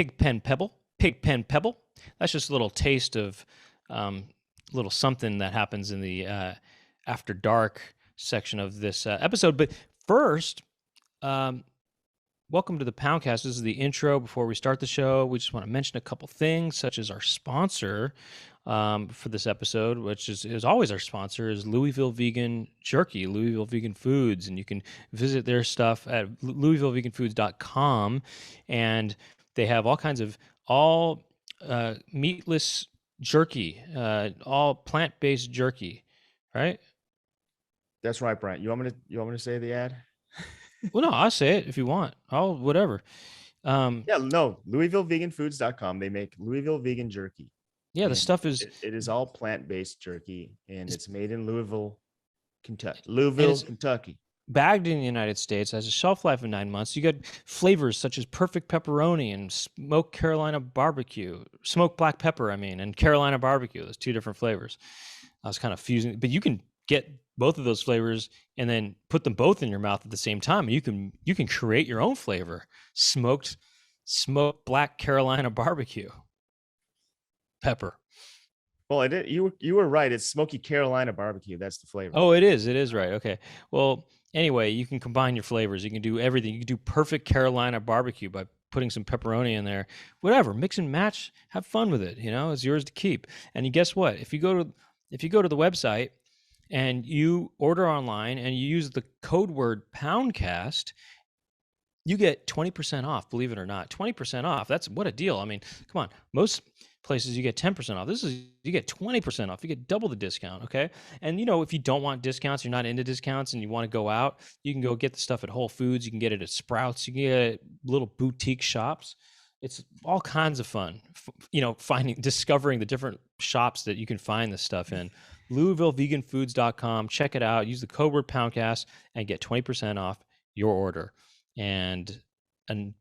Pig Pen Pebble. Pig Pen Pebble. That's just a little taste of little something that happens in the After Dark section of this episode. But first, welcome to the Poundcast. This is the intro. Before we start the show, we just want to mention a couple things, such as our sponsor for this episode, which is always our sponsor, is Louisville Vegan Jerky, Louisville Vegan Foods. And you can visit their stuff at louisvilleveganfoods.com. And they have all kinds of meatless jerky, all plant-based jerky, right? That's right, Brent. You want me to say the ad? Well, no, I'll say it if you want. I'll whatever. LouisvilleVeganFoods.com. They make Louisville vegan jerky. Yeah, the stuff is it is all plant-based jerky, and it's made in Louisville, Kentucky. Kentucky. Bagged in the United States, has a shelf life of 9 months. You get flavors such as perfect pepperoni and smoked Carolina barbecue, smoked black pepper, and Carolina barbecue. There's two different flavors. I was kind of fusing, but you can get both of those flavors and then put them both in your mouth at the same time. You can create your own flavor. Smoked black Carolina barbecue pepper. Well, you were right. It's smoky Carolina barbecue. That's the flavor. Oh, it is. It is right. Okay. Well, anyway, you can combine your flavors. You can do everything. You can do perfect Carolina barbecue by putting some pepperoni in there. Whatever, mix and match. Have fun with it. It's yours to keep. And you guess what? If you go to the website and you order online and you use the code word Poundcast, you get 20% off. Believe it or not, 20% off. That's what a deal. Come on. Most places you get 10% off. You get 20% off. You get double the discount. Okay. And if you don't want discounts, you're not into discounts and you want to go out, you can go get the stuff at Whole Foods. You can get it at Sprouts. You can get it at little boutique shops. It's all kinds of fun, discovering the different shops that you can find this stuff in. LouisvilleVeganFoods.com. Check it out. Use the code word Poundcast and get 20% off your order. And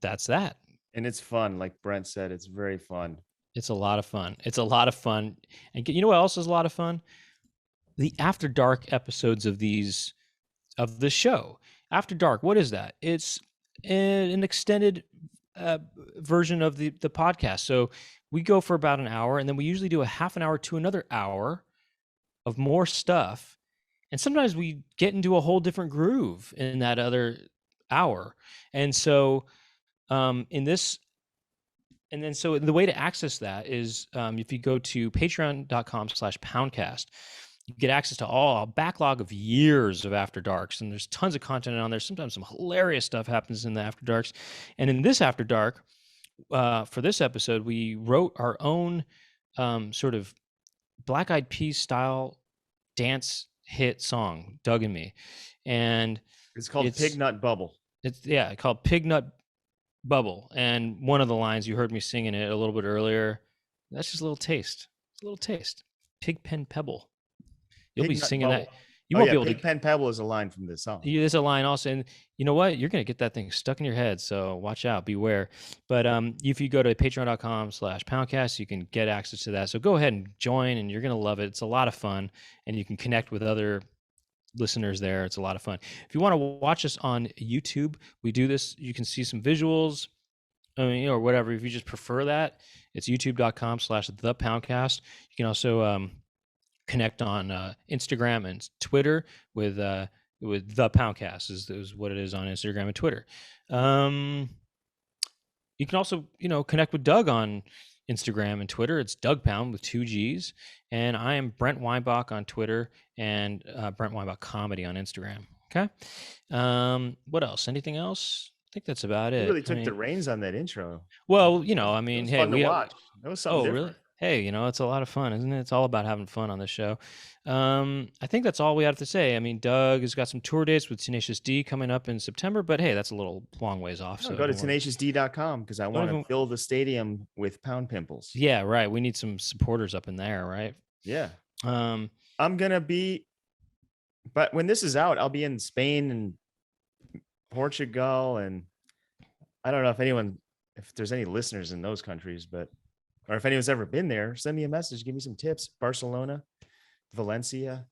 that's that. And it's fun. Like Brent said, it's very fun. It's a lot of fun. And you know what else is a lot of fun? The After Dark episodes of the show. After Dark, what is that? It's an extended version of the podcast. So we go for about an hour, and then we usually do a half an hour to another hour of more stuff. And sometimes we get into a whole different groove in that other hour. And so so the way to access that is if you go to patreon.com/poundcast, you get access to a backlog of years of After Darks, and there's tons of content on there. Sometimes some hilarious stuff happens in the After Darks. And in this After Dark, for this episode, we wrote our own sort of Black Eyed Peas style dance hit song, Doug and Me. And it's called Pig Nut Bubble. It's called Pig Nut Bubble. And one of the lines, you heard me singing it a little bit earlier. That's just a little taste. It's a little taste. Pig Pen Pebble. You'll be singing that. You won't be able to. Pig Pen Pebble is a line from this song. There's a line also, and you know what? You're gonna get that thing stuck in your head. So watch out, beware. But if you go to patreon.com/poundcast, you can get access to that. So go ahead and join, and you're gonna love it. It's a lot of fun, and you can connect with other listeners there. It's a lot of fun. If you want to watch us on YouTube, we do this. You can see some visuals, or whatever. If you just prefer that, it's youtube.com/thepoundcast. You can also connect on Instagram and Twitter with the Poundcast is what it is on Instagram and Twitter. You can also connect with Doug on Instagram and Twitter. It's Doug Pound with 2 G's, and I am Brent Weinbach on Twitter and Brent Weinbach Comedy on Instagram. Okay. What else? Anything else? I think that's about it. You really took the reins on that intro. Well, hey, fun to watch. That was something different. Really? Hey, it's a lot of fun, isn't it? It's all about having fun on this show. I think that's all we have to say. Doug has got some tour dates with Tenacious D coming up in September, but hey, that's a little long ways off. So go to tenaciousd.com because I want to fill the stadium with pound pimples. Yeah, right. We need some supporters up in there, right? Yeah. I'm going to be, but when this is out, I'll be in Spain and Portugal. And I don't know if there's any listeners in those countries, or if anyone's ever been there, send me a message. Give me some tips. Barcelona, Valencia,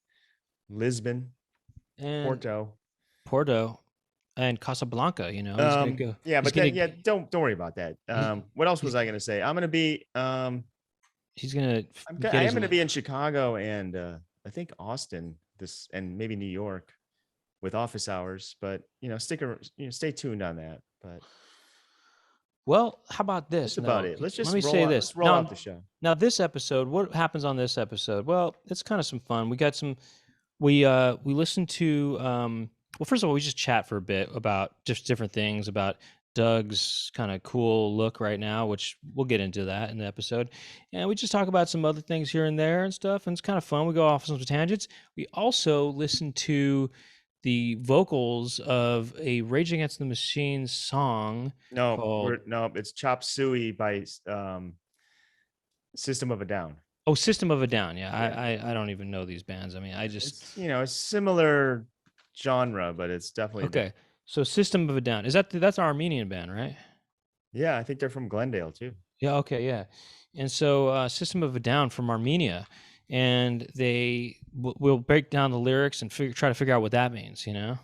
Lisbon, and Porto. and Casablanca. You know, he's gonna go. Yeah, He's but gonna. then yeah, don't worry about that. What else He's was I gonna say? I'm gonna be he's gonna I get am his. gonna be in Chicago and I think Austin this and maybe New York with office hours, but stay tuned on that. But Well, how about that's this? about No, it. Let's let just me say this. let's roll out Now, the show. now this episode, what happens on this episode? Well, it's kind of some fun. We got some. We listened to. Well, first of all, we just chat for a bit about just different things about Doug's kind of cool look right now, which we'll get into that in the episode. And we just talk about some other things here and there and stuff. And it's kind of fun. We go off some tangents. We also listen to the vocals of a Rage Against the Machine song called It's Chop Suey by System of a Down. Oh, System of a Down. Yeah, Yeah. I don't even know these bands. I mean, I just It's a similar genre, but it's definitely okay. So System of a Down, is that's an Armenian band, right? Yeah, I think they're from Glendale too. Yeah. Okay. Yeah. And so System of a Down from Armenia, and we'll break down the lyrics and try to figure out what that means. You know.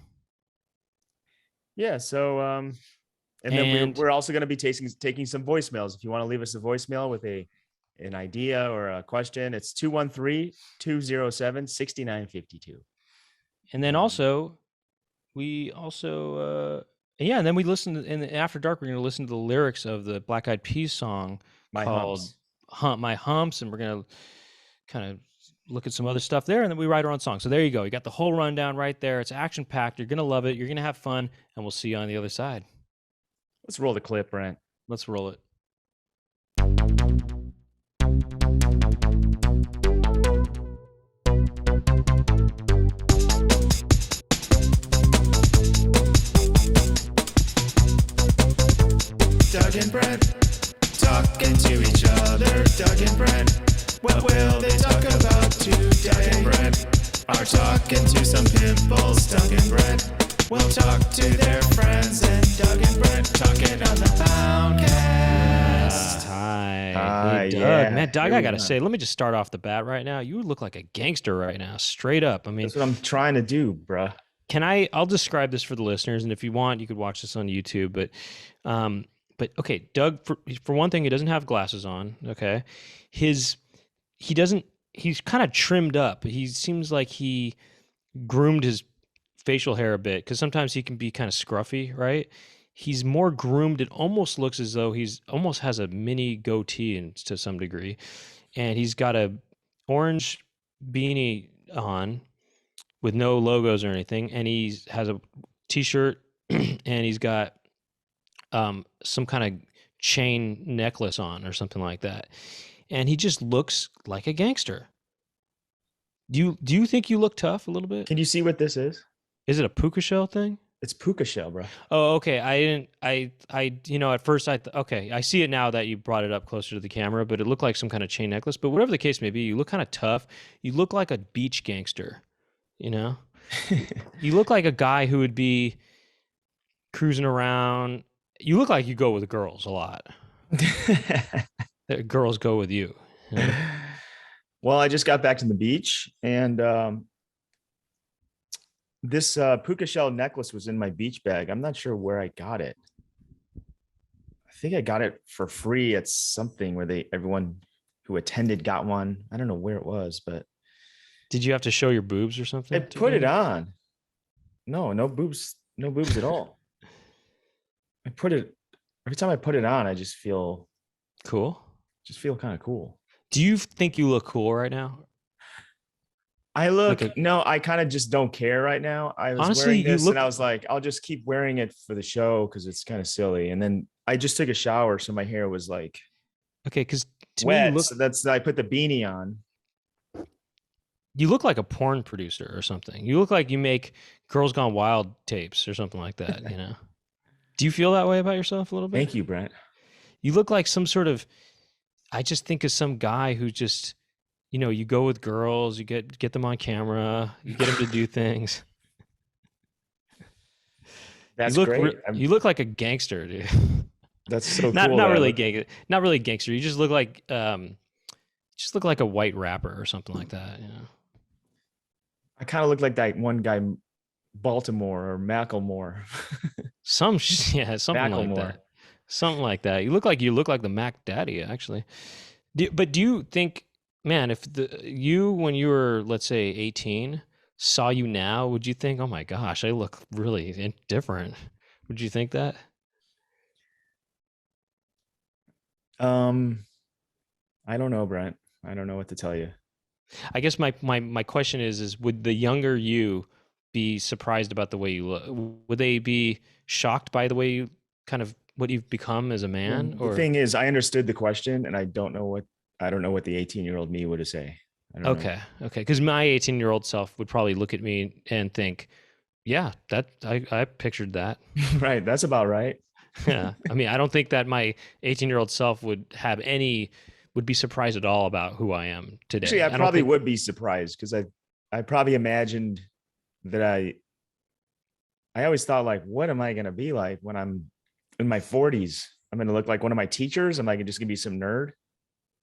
Yeah. So and then we're also going to be taking some voicemails. If you want to leave us a voicemail with an idea or a question, it's 213-207-6952. And then also, we yeah, and then we listen in the After Dark. We're going to listen to the lyrics of the Black Eyed Peas song called My Humps, and we're going to kind of look at some other stuff there, and then we write our own song. So there you go. You got the whole rundown right there. It's action packed. You're going to love it. You're going to have fun, and we'll see you on the other side. Let's roll the clip, Brent. Let's roll it. Doug and Brent talking to each other. Doug and Brent, what will they talk about today? Doug and Brent are talking to some pimples. Doug and Brent will talk to their friends, and Doug and Brent talking on the Poundcast. Hi, hey, Doug. Yeah. Man, Doug, I gotta say, let me just start off the bat right now. You look like a gangster right now, straight up. I mean, that's what I'm trying to do, bruh. I'll describe this for the listeners, and if you want, you could watch this on YouTube. But okay, Doug, for one thing, he doesn't have glasses on. Okay, he's kind of trimmed up. He seems like he groomed his facial hair a bit, because sometimes he can be kind of scruffy, right? He's more groomed. It almost looks as though he's almost has a mini goatee to some degree, and he's got a orange beanie on with no logos or anything, and he has a t-shirt and he's got some kind of chain necklace on or something like that, and he just looks like a gangster. Do you think you look tough a little bit? Can you see what this is? Is it a puka shell thing? It's puka shell, bro. Oh, okay. At first okay, I see it now that you brought it up closer to the camera, but it looked like some kind of chain necklace. But whatever the case may be, you look kind of tough. You look like a beach gangster, you know? You look like a guy who would be cruising around. You look like you go with girls a lot. Girls go with you. You know? Well, I just got back to the beach, and this puka shell necklace was in my beach bag. I'm not sure where I got it. I think I got it for free at something where everyone who attended got one. I don't know where it was, but did you have to show your boobs or something? I put it on. No boobs at all. Every time I put it on, I just feel cool. Just feel kind of cool. Do you think you look cool right now? No, I kind of just don't care right now. I was honestly, wearing this and I was like, I'll just keep wearing it for the show because it's kind of silly. And then I just took a shower, so my hair was like because wet. So I put the beanie on. You look like a porn producer or something. You look like you make Girls Gone Wild tapes or something like that, you know? Do you feel that way about yourself a little bit? Thank you, Brent. You look like some sort of, I just think of some guy who just, you go with girls, you get them on camera, you get them to do things. That's great. You look like a gangster, dude. That's so cool. Not really gangster. You just look like a white rapper or something like that. I kind of look like that one guy, Baltimore or Macklemore. Something like Macklemore. that. Something like that. You look like the Mac Daddy, actually. But do you think, man, if you when you were, let's say, 18 saw you now, would you think, oh my gosh, I look really different? Would you think that? I don't know, Brent. I don't know what to tell you. I guess my question is would the younger you be surprised about the way you look? Would they be shocked by the way you kind of what you've become as a man? The thing is, I understood the question, and I don't know what the 18-year-old me would say. I don't know. Okay, because my 18-year-old self would probably look at me and think, yeah, that I pictured that. Right, that's about right. Yeah, I mean, I don't think that my 18-year-old self would be surprised at all about who I am today. Actually, I probably would be surprised because I probably imagined that I always thought, like, what am I going to be like when I'm in my 40s? I'm going to look like one of my teachers. Am I just going to be some nerd?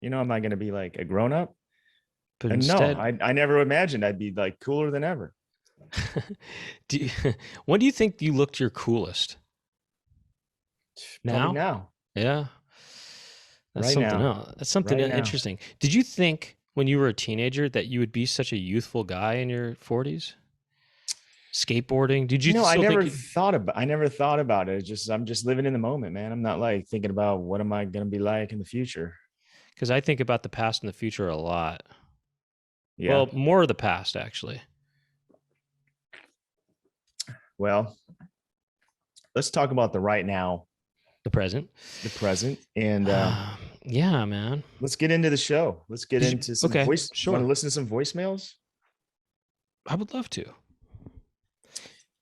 Am I going to be like a grown up? But and instead, no, I never imagined I'd be like cooler than ever. when do you think you looked your coolest? Now. Yeah. That's right something now. else. That's something Right interesting. Did you think when you were a teenager that you would be such a youthful guy in your 40s? Skateboarding? Did you? I never thought about it. It's just I'm just living in the moment, man. I'm not like thinking about what am I going to be like in the future. Because I think about the past and the future a lot. Yeah. Well, more of the past, actually. Well, let's talk about the right now. The present. And yeah, man. Let's get into the show. Let's get into some voice. Sure. Want to listen to some voicemails? I would love to.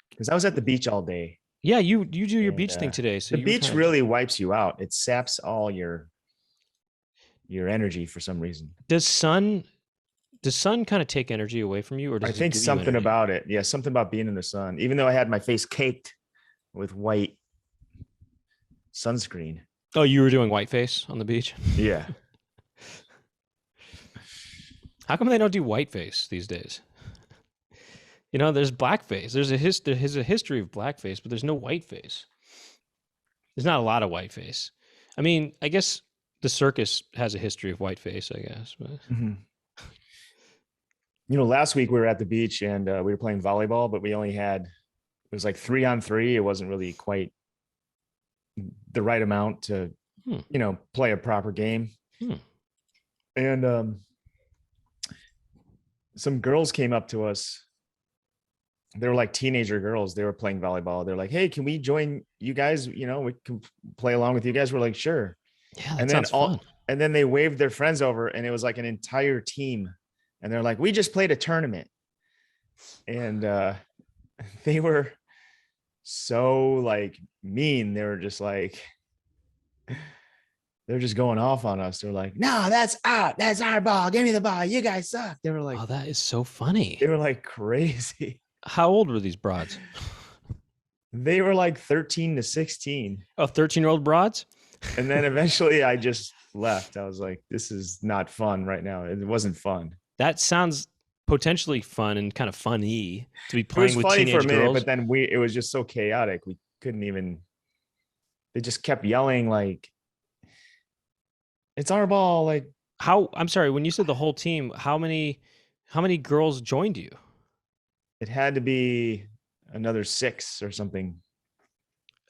Because I was at the beach all day. Yeah, you do your beach thing today. So the beach really wipes you out. It saps all your energy for some reason. Does sun kind of take energy away from you, or does I think something about it? Yeah, something about being in the sun. Even though I had my face caked with white sunscreen. Oh, you were doing whiteface on the beach? Yeah. How come they don't do whiteface these days? There's blackface. There's a history of blackface, but there's no whiteface. There's not a lot of whiteface. I mean, I guess the circus has a history of whiteface, I guess. But... Mm-hmm. Last week we were at the beach and we were playing volleyball, but we only had, it was like 3-on-3. It wasn't really quite the right amount to, play a proper game. And some girls came up to us. They were like teenager girls. They were playing volleyball. They're like, hey, can we join you guys? We can play along with you guys. We're like, sure. Yeah, that sounds fun. And then they waved their friends over and it was like an entire team. And they're like, we just played a tournament. And they were so like mean. They were just like, they're just going off on us. They're like, no, that's our ball. Give me the ball. You guys suck. They were like, oh, that is so funny. They were like crazy. How old were these broads? They were like 13 to 16. Oh, 13-year-old broads? And then eventually I just left. I was like, this is not fun right now. It wasn't fun. That sounds potentially fun and kind of funny to be playing with teenage girls. It was funny for a minute, but then it was just so chaotic. We couldn't even, they just kept yelling like, it's our ball. Like, I'm sorry, when you said the whole team, how many girls joined you? It had to be another 6 or something.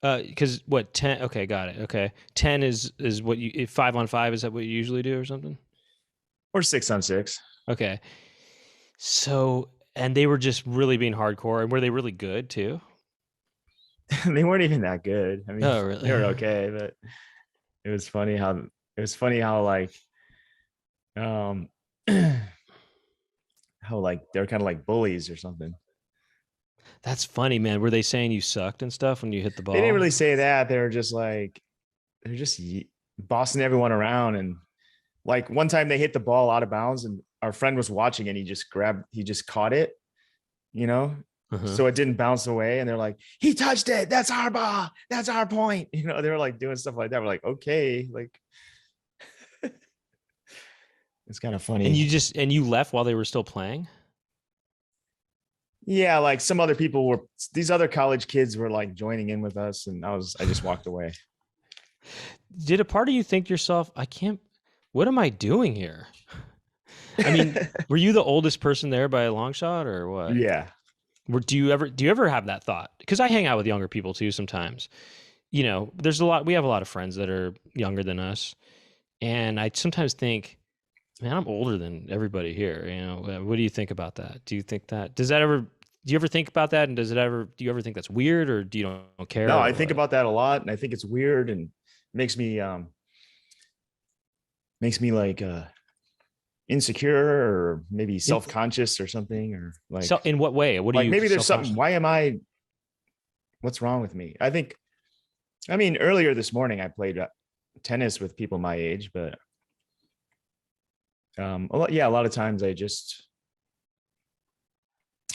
Because what, 10? Okay, got it. Okay, 10 is what you 5-on-5. Is that what you usually do or something? Or 6-on-6. Okay. So, and they were just really being hardcore, and were they really good too? They weren't even that good. I mean, oh, really? They were okay, but it was funny how like, how like they're kind of like bullies or something. That's funny, man. Were they saying you sucked and stuff when you hit the ball? They didn't really say that. They were just like, they're just bossing everyone around. And like one time they hit the ball out of bounds and our friend was watching and he just caught it, so it didn't bounce away. And they're like, he touched it. That's our ball. That's our point. They were like doing stuff like that. We're like, okay, like it's kind of funny. And you left while they were still playing? Yeah, like some other people were. These other college kids were like joining in with us, and I just walked away. Did a part of you think to yourself, I can't, what am I doing here? I mean, were you the oldest person there by a long shot or what? Yeah. Do you ever have that thought? Because I hang out with younger people too sometimes. You know, we have a lot of friends that are younger than us. And I sometimes think, man, I'm older than everybody here. You know, what do you think about that? Do you ever think about that? And do you ever think that's weird, or do you don't care? No, I think about that a lot, and I think it's weird and makes me like insecure or maybe self-conscious or something, or like. So in what way? What do like you maybe there's something. What's wrong with me? I mean, earlier this morning I played tennis with people my age, but a lot of times I just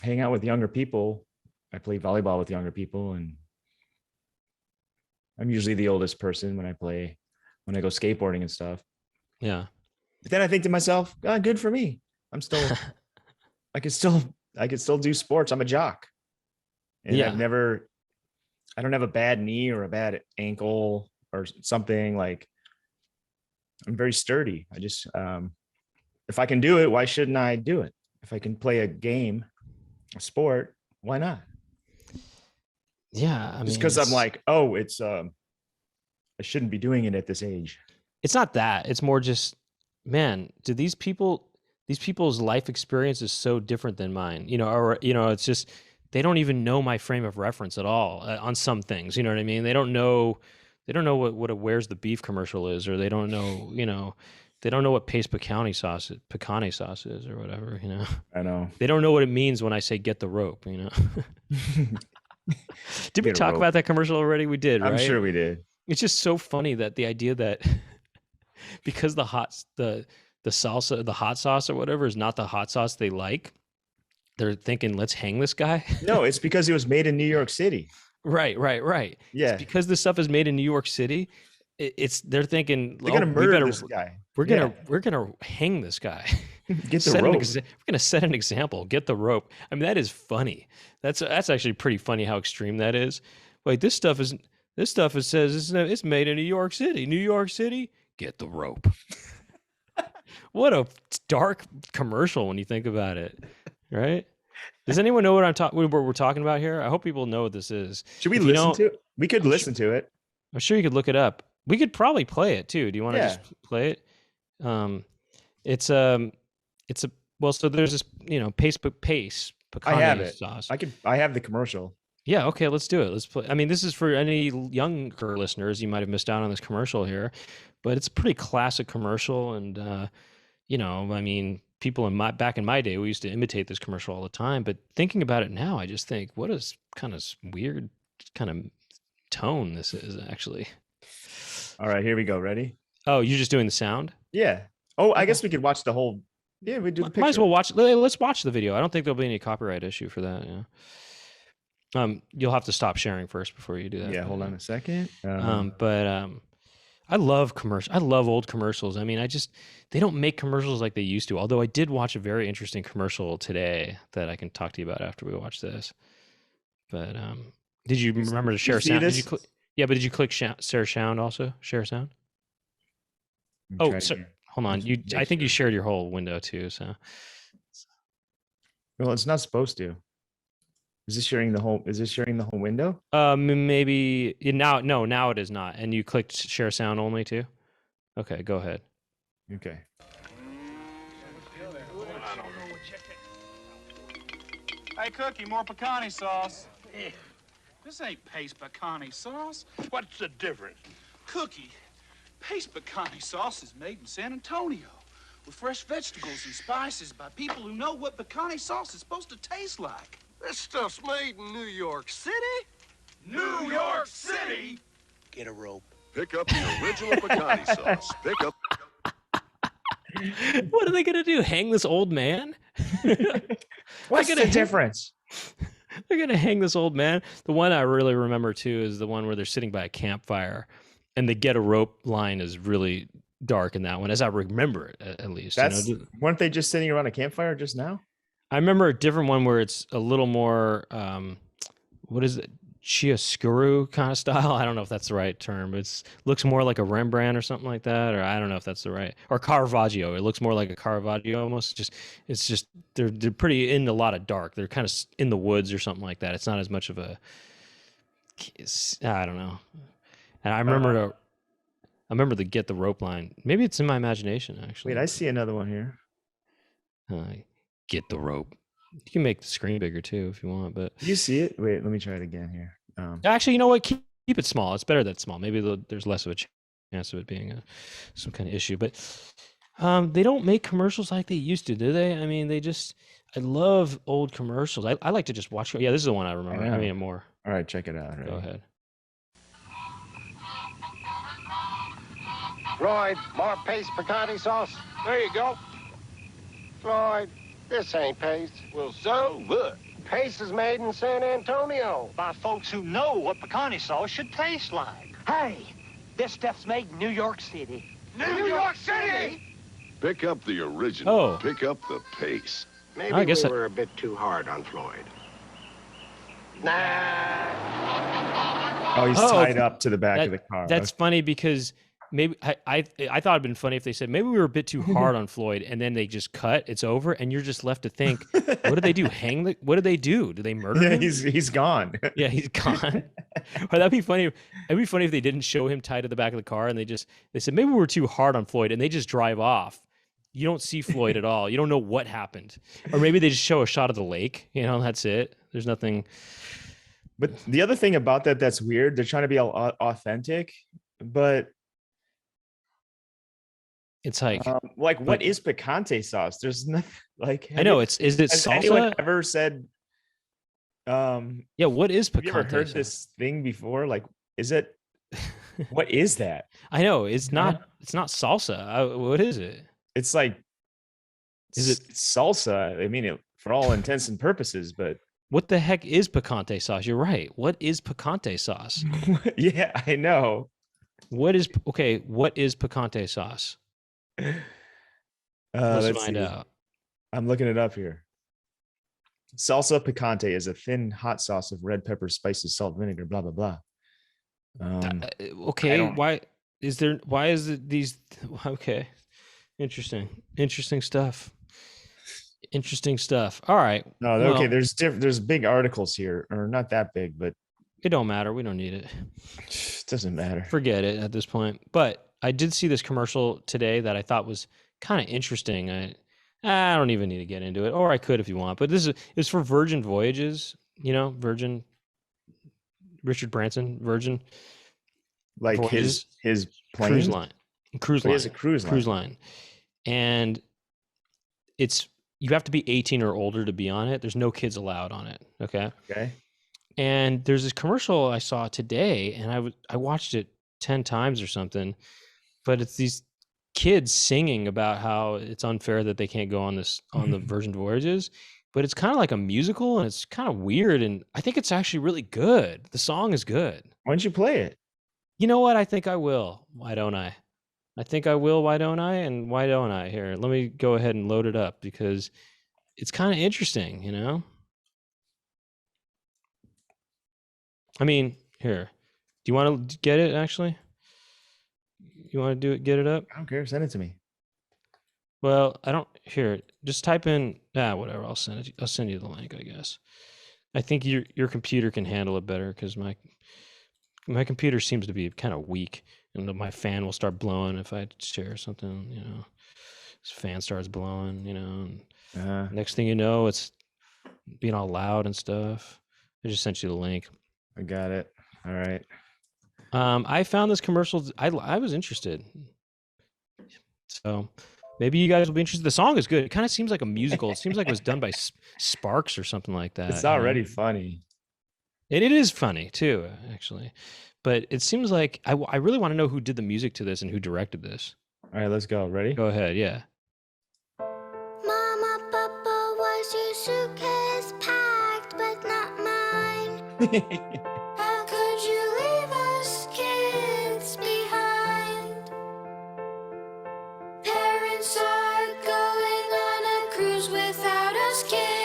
hang out with younger people. I play volleyball with younger people, and I'm usually the oldest person when I go skateboarding and stuff. Yeah. But then I think to myself, God, good for me. I could still do sports. I'm a jock. And Yeah. I don't have a bad knee or a bad ankle or something. Like, I'm very sturdy. I just, if I can do it, why shouldn't I do it? If I can play a sport, why not? Yeah. I mean, just because I'm like, oh, it's, I shouldn't be doing it at this age. It's not that. It's more just, man, do these people's life experience is so different than mine, you know, or, you know, it's just, they don't even know my frame of reference at all on some things. You know what I mean? They don't know what a Where's the Beef commercial is, or they don't know, you know, they don't know what paste picante sauce is or whatever, you know. I know. They don't know what it means when I say get the rope, you know. Did we talk about that commercial already? We did, right? I'm sure we did. It's just so funny that the idea that because the hot sauce or whatever is not the hot sauce they like, they're thinking, let's hang this guy. No, it's because it was made in New York City. Right. Yeah. It's because this stuff is made in New York City. They're thinking they're gonna murder this guy. We're gonna hang this guy. Get the rope. We're gonna set an example. Get the rope. I mean, that is funny. That's actually pretty funny how extreme that is. Like this stuff says it's made in New York City. New York City, get the rope. What a dark commercial when you think about it, right? Does anyone know what we're talking about here? I hope people know what this is. Should we listen to it? We could listen to it. I'm sure you could look it up. We could probably play it too. Do you want to just play it? So there's this, you know, paste picante sauce. I have the commercial. Yeah, okay, let's do it. Let's play. I mean, this is for any younger listeners. You might have missed out on this commercial here, but it's a pretty classic commercial. And, you know, I mean, people back in my day, we used to imitate this commercial all the time. But thinking about it now, I just think, what a kind of weird kind of tone this is actually. All right, here we go. Ready? Oh, you're just doing the sound? Yeah. Oh, I guess we could watch the whole. Yeah, we do the picture. Might as well watch. Let's watch the video. I don't think there'll be any copyright issue for that. Yeah. You'll have to stop sharing first before you do that. Yeah, hold on a second. I love I love old commercials. I mean, they don't make commercials like they used to. Although I did watch a very interesting commercial today that I can talk to you about after we watch this. But did you remember to share sound? But did you click share sound also? Share sound? Oh, sorry. Hold on. I think you shared your whole window too. So. Well, it's not supposed to. Is this sharing the whole window? Maybe now it is not. And you clicked share sound only too? Okay, go ahead. Okay. Hey, Cookie, more picante sauce. This ain't paste picante sauce. What's the difference? Cookie, paste picante sauce is made in San Antonio with fresh vegetables and spices by people who know what picante sauce is supposed to taste like. This stuff's made in New York City? New York City? Get a rope. Pick up the original picante sauce. Pick up. What are they going to do? Hang this old man? What's the difference? They're going to hang this old man. The one I really remember too is the one where they're sitting by a campfire and the get a rope line is really dark in that one, as I remember it, at least. Weren't they just sitting around a campfire just now? I remember a different one where it's a little more, what is it? Chiaroscuro kind of style. I don't know if that's the right term. It's looks more like a Rembrandt or something like that, or I don't know if that's the right, or Caravaggio. It looks more like a Caravaggio almost. It's just they're pretty in a lot of dark. They're kind of in the woods or something like that. It's not as much of a, I don't know. And I remember the get the rope line. Maybe it's in my imagination actually. Wait, I see another one here. Get the rope. You can make the screen bigger too if you want, but Do you see it? Wait, let me try it again here. actually, you know what? Keep it small. It's better that small. Maybe there's less of a chance of it being some kind of issue. But they don't make commercials like they used to, do they? I mean, I love old commercials. I like to just watch. Yeah, this is the one I remember. I mean, more. All right, check it out. Go ahead. Floyd, more paste picante sauce. There you go. Floyd, this ain't paste. Well, so what? Paste is made in San Antonio. By folks who know what picante sauce should taste like. Hey, this stuff's made in New York City. New York City! Pick up the original. Oh. Pick up the pace. Maybe I guess we were a bit too hard on Floyd. Nah. Oh, he's tied up to the back of the car. That's funny because maybe I thought it'd been funny if they said maybe we were a bit too hard on Floyd, and then they just cut. It's over, and you're just left to think, what did they do? What did they do? Did they murder Yeah, him? he's gone. Yeah, he's gone. Or that'd be funny. It'd be funny if they didn't show him tied to the back of the car, and they said maybe we were too hard on Floyd, and they just drive off. You don't see Floyd at all. You don't know what happened. Or maybe they just show a shot of the lake. You know, that's it. There's nothing. But the other thing about that's weird. They're trying to be authentic, but It's like what is picante sauce? There's nothing like. I know is it Has anyone salsa? ever said? Yeah, what is Have you ever picante heard sauce? this thing before? Like, is it? What is that? I know it's not salsa. What is it? It's like, Is it- salsa? I mean, for all intents and purposes, but What the heck is picante sauce? You're right. What is picante sauce? yeah, I know. What is picante sauce? Let's find out. I'm looking it up here. Salsa picante is a thin hot sauce of red pepper, spices, salt, vinegar, blah blah blah. Okay, don't- why is it these? Okay, interesting stuff. All right. No, okay. well, There's big articles here, or not that big, but it don't matter. We don't need it. it doesn't matter. Forget it at this point. But I did see this commercial today that I thought was kind of interesting. I don't even need to get into it, or I could if you want. But it's for Virgin Voyages. You know, Virgin. Richard Branson, Virgin. Like Voyages, his plane? cruise line. Oh, he has a cruise line. And you have to be 18 or older to be on it. There's no kids allowed on it. Okay. Okay. And there's this commercial I saw today, and I watched it 10 times or something, but it's these kids singing about how it's unfair that they can't go on the Virgin Voyages, but it's kind of like a musical, and it's kind of weird, and I think it's actually really good. The song is good. Why don't you play it? You know what? I think I will. Why don't I? I think I will. Why don't I? And why don't I? Here, let me go ahead and load it up because it's kind of interesting, you know? I mean, here. Do you want to get it actually? You want to get it up? I don't care. Send it to me. Well, I don't here. Just type in whatever. I'll send it. I'll send you the link, I guess. I think your computer can handle it better because my computer seems to be kind of weak, and my fan will start blowing if I share something. You know, this fan starts blowing. You know, and next thing you know, it's being all loud and stuff. I just sent you the link. I got it. All right. I found this commercial. I was interested, so maybe you guys will be interested. The song is good. It kind of seems like a musical. It seems like it was done by Sparks or something like that. It's already funny. It is funny too, actually. But it seems like I really want to know who did the music to this and who directed this. All right, let's go. Ready? Go ahead, yeah. Mama, Papa, was your suitcase packed but not mine? How could you leave us kids behind? Parents are going on a cruise without us kids.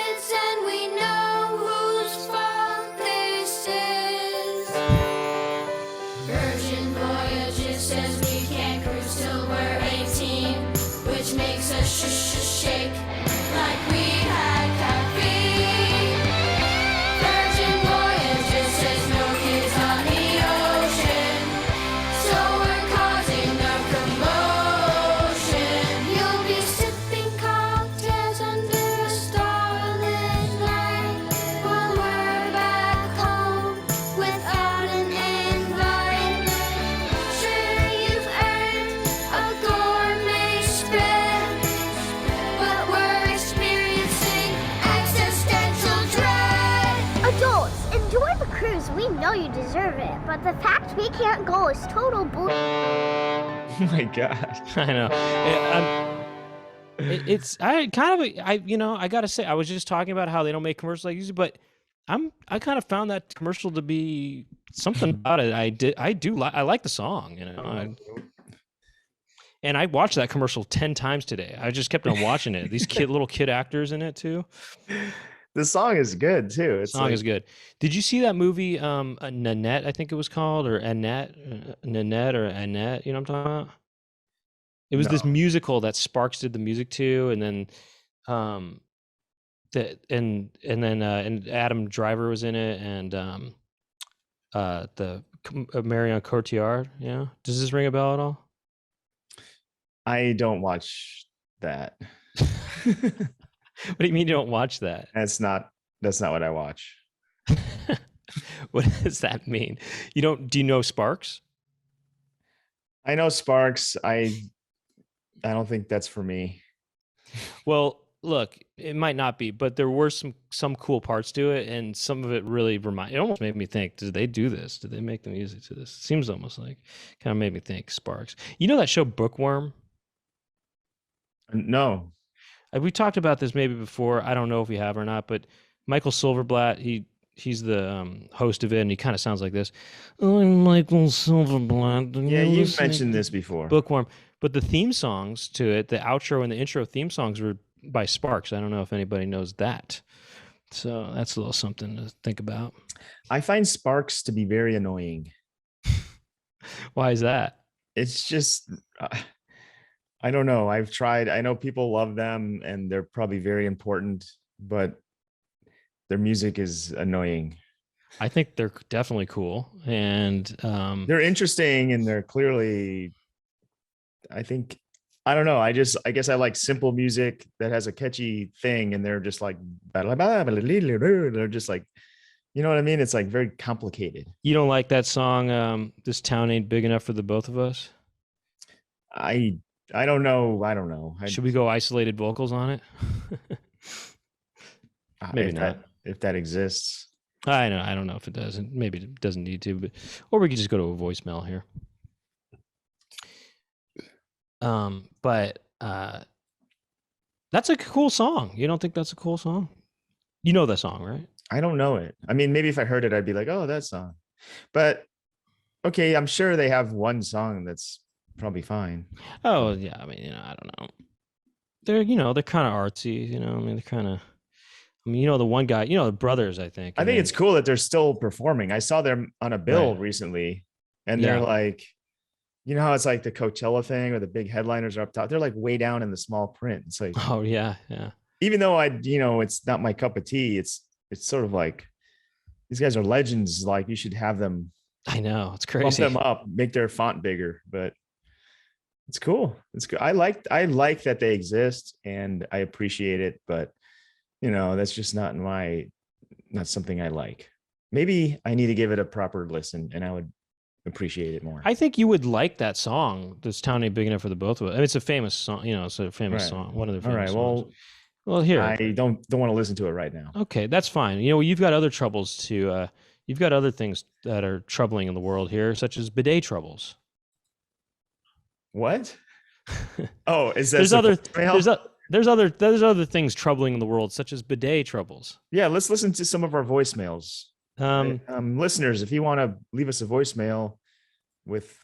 know you deserve it, but the fact we can't go is total bull. Oh my god. I know. It's I gotta say, I was just talking about how they don't make commercials like these, but I kind of found that commercial to be something about it. I like the song, and I watched that commercial 10 times today. I just kept on watching it. These little kid actors in it too. The song is good too. It's Song is good. Did you see that movie, Nanette, I think it was called, or Annette, Nanette or Annette? You know what I'm talking about? It was this musical that Sparks did the music to, and then, and Adam Driver was in it, and Marion Cotillard. Yeah, does this ring a bell at all? I don't watch that. What do you mean you don't watch that? That's not what I watch. What does that mean? Do you know Sparks? I know Sparks. I don't think that's for me. Well, look, it might not be, but there were some cool parts to it, and some of it really it almost made me think, did they do this? Did they make the music to this? It seems almost like kind of made me think Sparks. You know that show Bookworm? No. We talked about this maybe before. I don't know if we have or not, but Michael Silverblatt, he's the host of it, and he kind of sounds like this. I'm Michael Silverblatt. Yeah, you've mentioned this before. Bookworm. But the theme songs to it, the outro and the intro theme songs were by Sparks. I don't know if anybody knows that. So that's a little something to think about. I find Sparks to be very annoying. Why is that? It's just... I don't know. I've tried. I know people love them and they're probably very important, but their music is annoying. I think they're definitely cool, and they're interesting, and they're clearly, I don't know. I guess I like simple music that has a catchy thing, and they're just like, they're just like, you know what I mean? It's like very complicated. You don't like that song, This Town Ain't Big Enough for the Both of Us? I don't know. Should we go isolated vocals on it? Maybe not. If that exists. I know. I don't know if it does. Maybe it doesn't need to, or we could just go to a voicemail here. But that's a cool song. You don't think that's a cool song? You know that song, right? I don't know it. I mean, maybe if I heard it, I'd be like, oh, that song. But okay, I'm sure they have one song that's probably fine. Oh yeah, I mean, I don't know. They're kind of artsy, I mean, they're kind of. I mean, the one guy, the brothers. I think it's cool that they're still performing. I saw them on a bill recently, and they're like, how it's like the Coachella thing, or the big headliners are up top. They're like way down in the small print. It's like, oh yeah. Even though it's not my cup of tea. It's sort of like, these guys are legends. Like, you should have them. I know, it's crazy. Bump them up, make their font bigger, but. It's cool. It's good. I like that they exist, and I appreciate it, but that's just not something I like. Maybe I need to give it a proper listen, and I would appreciate it more. I think you would like that song. This Town Ain't Big Enough for the Both of Us. I mean, it's a famous song. It's a famous song. One of the famous songs. Well, here, I don't want to listen to it right now. Okay, that's fine. You've got other troubles to. You've got other things that are troubling in the world here, such as bidet troubles. What? Oh, is that there's other things troubling in the world, such as bidet troubles. Yeah, let's listen to some of our voicemails. Listeners, if you want to leave us a voicemail with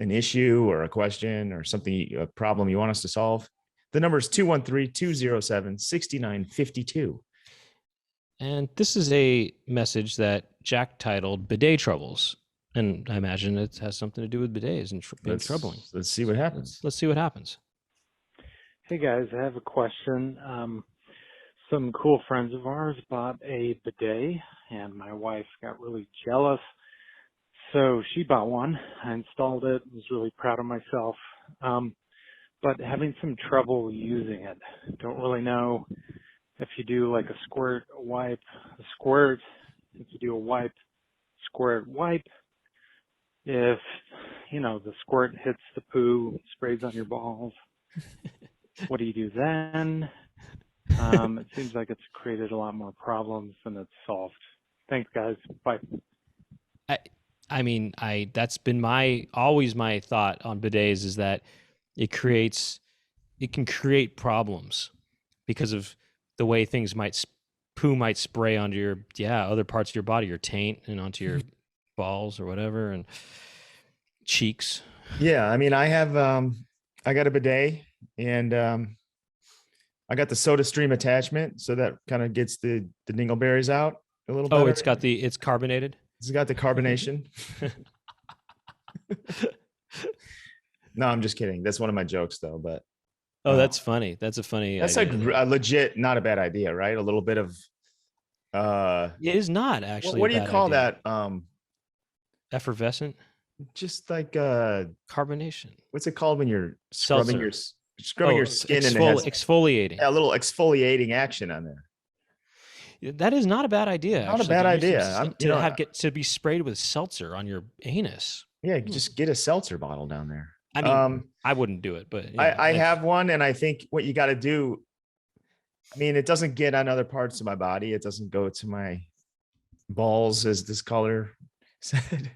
an issue or a question or something, a problem you want us to solve, the number is 213-207-6952. And this is a message that Jack titled "Bidet Troubles." And I imagine it has something to do with bidets and being troubling. Let's see what happens. Let's see what happens. Hey guys, I have a question. Some cool friends of ours bought a bidet, and my wife got really jealous. So she bought one. I installed it. Was really proud of myself. But having some trouble using it. Don't really know if you do like a squirt, a wipe, a squirt. If you do a wipe, squirt, wipe. If, the squirt hits the poo, sprays on your balls, what do you do then? It seems like it's created a lot more problems than it's solved. Thanks, guys. Bye. I mean, that's been always my thought on bidets is that it can create problems because of the way things poo might spray onto your other parts of your body, your taint, and onto your balls or whatever, and cheeks. Yeah, I mean, I got a bidet, and I got the Soda Stream attachment, so that kind of gets the dingleberries out a little better. Oh, it's carbonated. It's got the carbonation. No, I'm just kidding. That's one of my jokes, though. But that's funny. That's a funny. That's idea. a legit, not a bad idea, right? A little bit of. It is not actually. What do you call that? Effervescent. Just like carbonation. What's it called when you're scrubbing your skin and exfoliating? A little exfoliating action on there. That is not a bad idea. Not a bad idea. To be sprayed with seltzer on your anus. Yeah, just get a seltzer bottle down there. I mean, I wouldn't do it, but I have one, and I think what you got to do. I mean, it doesn't get on other parts of my body. It doesn't go to my balls, as this caller said.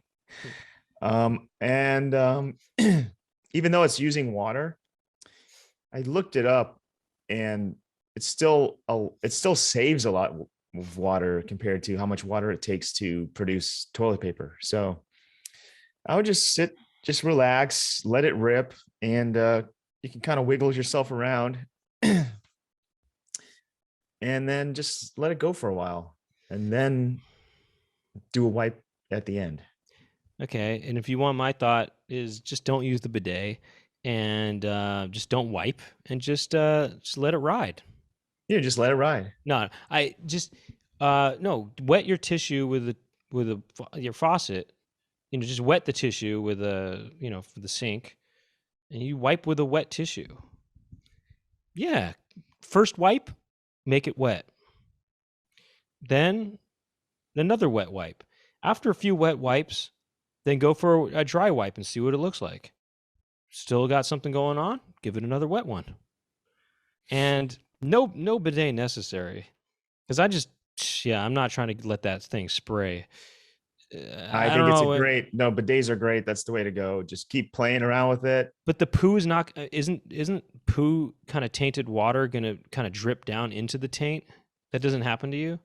Even though it's using water, I looked it up, and it still saves a lot of water compared to how much water it takes to produce toilet paper. So I would just relax, let it rip, and you can kind of wiggle yourself around and then just let it go for a while, and then do a wipe at the end. Okay. And if you want my thought is just don't use the bidet, and just don't wipe, and just let it ride. Yeah, just let it ride. No, wet your tissue with your faucet. Just wet the tissue with for the sink, and you wipe with a wet tissue. Yeah. First wipe, make it wet. Then another wet wipe. After a few wet wipes, then go for a dry wipe and see what it looks like. Still got something going on? Give it another wet one. And no bidet necessary. Because I'm not trying to let that thing spray. I think it's bidets are great. That's the way to go. Just keep playing around with it. But the poo is not, isn't poo kind of tainted water going to kind of drip down into the taint? That doesn't happen to you?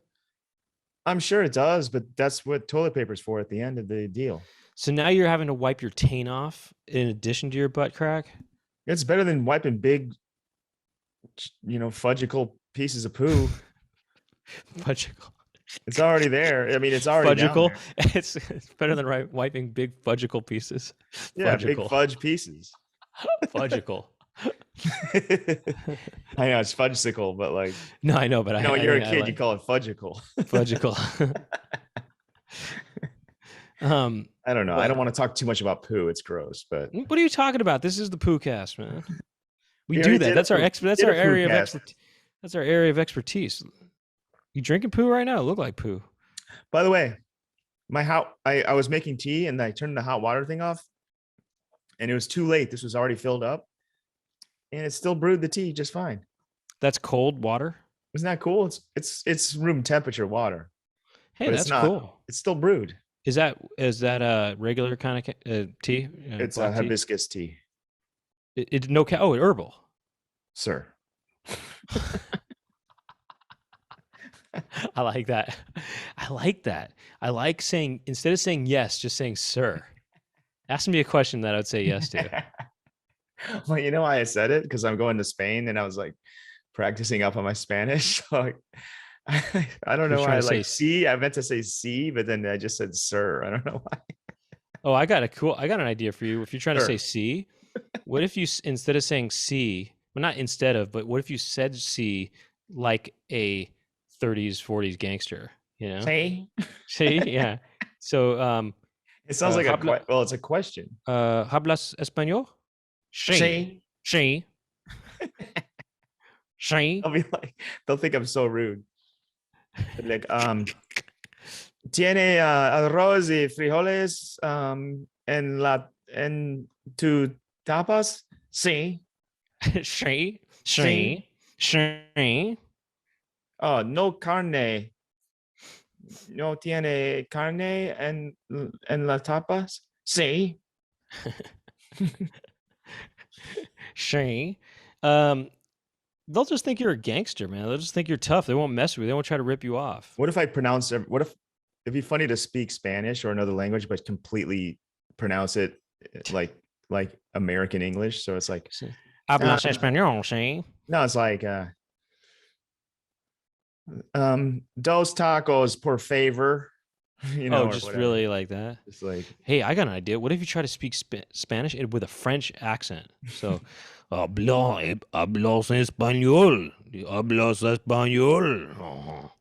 I'm sure it does, but that's what toilet paper is for at the end of the deal. So now you're having to wipe your taint off in addition to your butt crack? It's better than wiping big, fudgical pieces of poo. Fudgical. It's already there. I mean, it's already fudgical. It's better than wiping big fudgical pieces. Yeah, fudgical. Big fudge pieces. Fudgical. I know it's fudgesicle, but like. No, I know, but when you're a kid, you call it fudgical. Fudgical. I don't know. I don't want to talk too much about poo. It's gross, but. What are you talking about? This is the Poocast, man. We do that. That's our area of expertise. That's our area of expertise. You drinking poo right now? It look like poo. By the way, I was making tea, and I turned the hot water thing off, and it was too late. This was already filled up, and it still brewed the tea just fine. That's cold water. Isn't that cool? It's room temperature water. Hey, that's cool. It's still brewed. Is that a regular kind of tea? It's a hibiscus tea. Herbal. Sir. I like that. I like saying, instead of saying yes, just saying sir. Ask me a question that I would say yes to. Well, you know why I said it? Because I'm going to Spain, and I was like practicing up on my Spanish. So I don't know why I like C. I meant to say C, but then I just said sir. I don't know why. Oh, I got an idea for you. If you're trying to say C, what if you, instead of saying C, well, not instead of, but what if you said C like a 30s, 40s gangster, See? See? Yeah. So, it sounds like it's a question. ¿Hablas español? Sí. Sí. Sí. They'll think I'm so rude. Like, tiene arroz y frijoles en tu tapas? Sí. Sí. Sí. Sí. Oh, no carne. no tiene carne en la tapas? Sí. Shane. They'll just think you're a gangster, man. They'll just think you're tough. They won't mess with you. They won't try to rip you off. What if I pronounce what if it'd be funny to speak Spanish or another language, but completely pronounce it like American English? So it's like Hablas español, sí? no, it's like dos tacos por favor. You know, Oh, or just whatever. really like that. It's like, hey, I got an idea. What if you try to speak Spanish with a French accent? So, hablas español. Hablas español.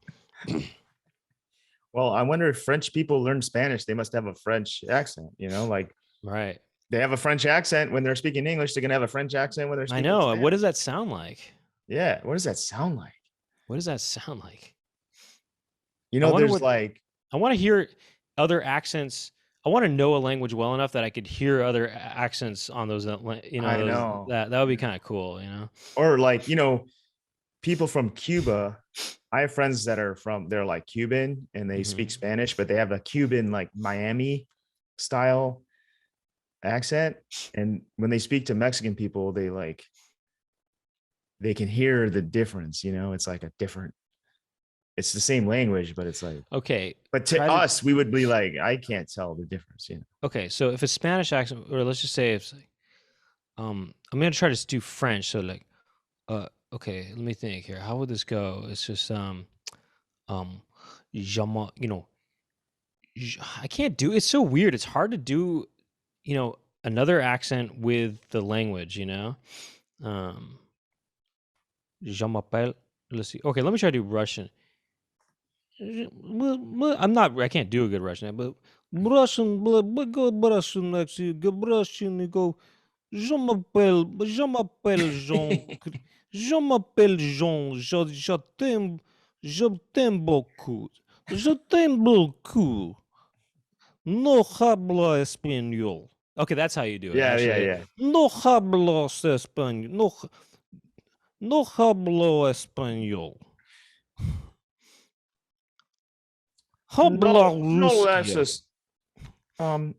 well, I wonder if French people learn Spanish, they must have a French accent, you know, like Right. they have a French accent when they're speaking English. They're gonna have a French accent when they're I speaking know. Spanish. What does that sound like? Yeah, what does that sound like? What does that sound like? You know, there's like I want to hear other accents. I want to know a language well enough that I could hear other accents on those. You know, I know. that would be kind of cool. You know, or like, you know, people from Cuba. I have friends that are they're like Cuban and they speak Spanish, but they have a Cuban like Miami style accent. And when they speak to Mexican people, they can hear the difference, you know, it's like it's the same language, but it's like, okay. But to us, we would be like, I can't tell the difference, you know. Okay, so if a Spanish accent, or let's just say it's like, I'm gonna try to do French. So like, okay, let me think here. How would this go? It's just you know, I can't do. It's so weird. It's hard to do, you know, another accent with the language. You know, je m'appelle. Let's see. Okay, let me try to do Russian. I can't do a good Russian, but Russian, good Russian, actually, good Russian, you go, je m'appelle Jean, je m'appelle Jean, je t'aime beaucoup, no habla español. Okay, that's how you do it. Yeah. No habla español, no hablo español. No, that's just I'll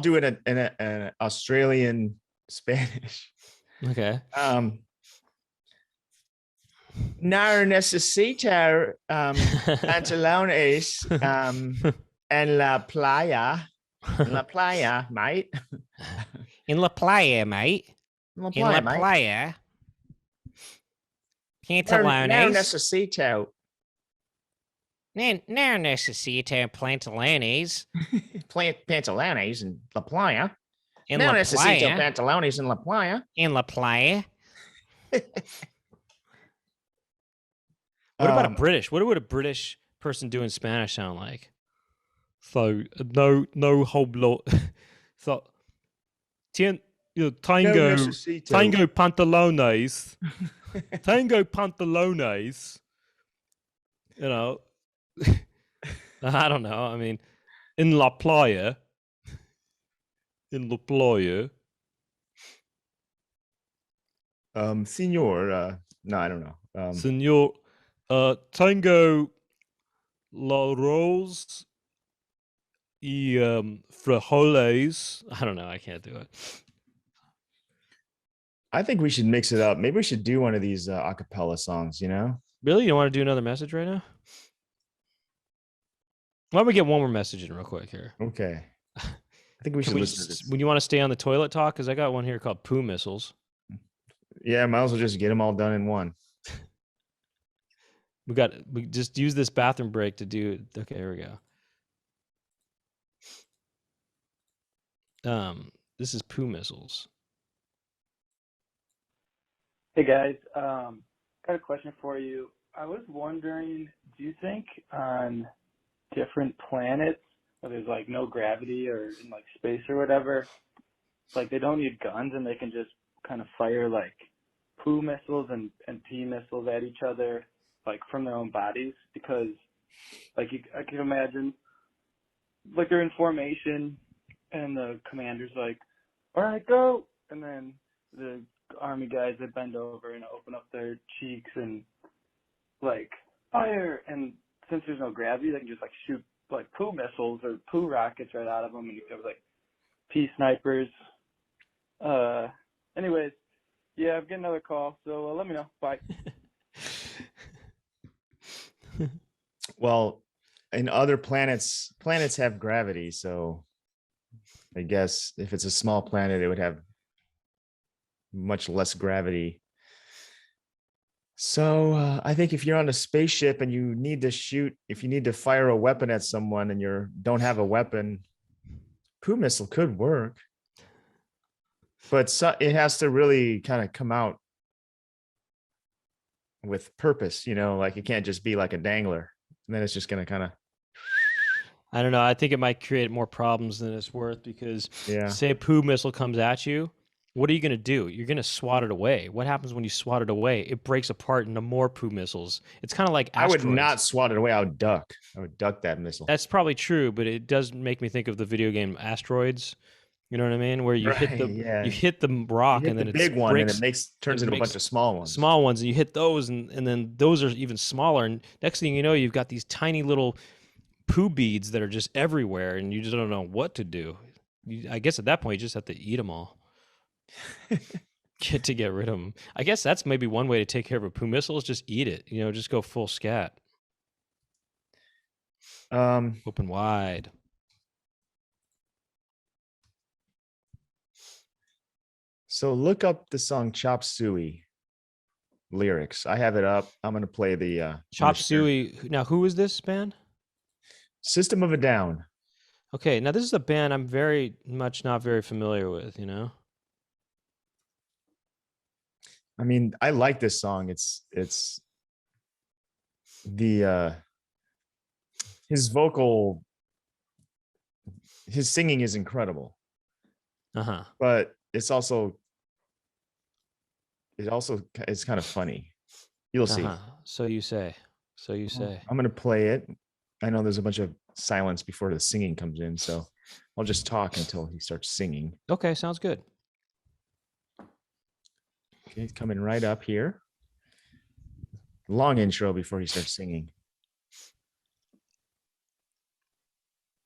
do it in an Australian Spanish. Okay. No necesito pantalones en la playa. En la playa, mate. In la playa, mate. In la playa, playa. Pantalones. No necesito. No necesito pantalones. Pantalones in la playa. In no la necesito playa. pantalones in la playa. In la playa. What about a British? What would a British person do in Spanish sound like? So no whole lot. So tango pantalones. Tango pantalones. You know, I don't know. I mean, in la playa. In la playa. Senor. No, I don't know. Senor. Tango la rose y frijoles. I don't know. I can't do it. I think we should mix it up. Maybe we should do one of these a cappella songs, you know? Really? You don't want to do another message right now? Why don't we get one more message in real quick here? Okay. I think we should listen to this. When you want to stay on the toilet talk, because I got one here called poo missiles. Yeah, might as well just get them all done in one. We just use this bathroom break to do. Okay, here we go. This is poo missiles. Hey guys, got a question for you. I was wondering, do you think on different planets where there's like no gravity or in like space or whatever, like they don't need guns and they can just kind of fire like poo missiles and pee missiles at each other, like from their own bodies? Because like I can imagine like they're in formation and the commander's like, all right, go, and then the army guys, they bend over and open up their cheeks and like fire, and since there's no gravity, they can just like shoot like poo missiles or poo rockets right out of them, and you have like pea snipers. Anyways, yeah, I'm getting another call, so let me know. Bye. Well, in other planets have gravity, so I guess if it's a small planet, it would have much less gravity. So I think if you're on a spaceship and you need to shoot, if you need to fire a weapon at someone and you don't have a weapon, poo missile could work, but it has to really kind of come out with purpose, like it can't just be like a dangler, and then it's just going to kind of. I don't know. I think it might create more problems than it's worth because Yeah. say a poo missile comes at you. What are you going to do? You're going to swat it away. What happens when you swat it away? It breaks apart into more poo missiles. It's kind of like asteroids. I would not swat it away. I would duck. I would duck that missile. That's probably true, but it does make me think of the video game Asteroids. You know what I mean? Where you hit the rock and then it's big one breaks, and it turns into a bunch of small ones. Small ones, and you hit those, and then those are even smaller. And next thing you know, you've got these tiny little poo beads that are just everywhere, and you just don't know what to do. I guess at that point, you just have to eat them all. Get rid of them. I guess that's maybe one way to take care of a poo missile is just eat it. Just go full scat. Open wide. So look up the song Chop Suey lyrics. I have it up. I'm going to play the Chop Suey. Now, who is this band? System of a Down. Okay, now this is a band I'm very much not very familiar with, I mean, I like this song. It's the his singing is incredible. Uh-huh. But it's also it's kind of funny. You'll see. So you say. I'm going to play it. I know there's a bunch of silence before the singing comes in, so I'll just talk until he starts singing. Okay, sounds good. Okay, it's coming right up here. Long intro before he starts singing.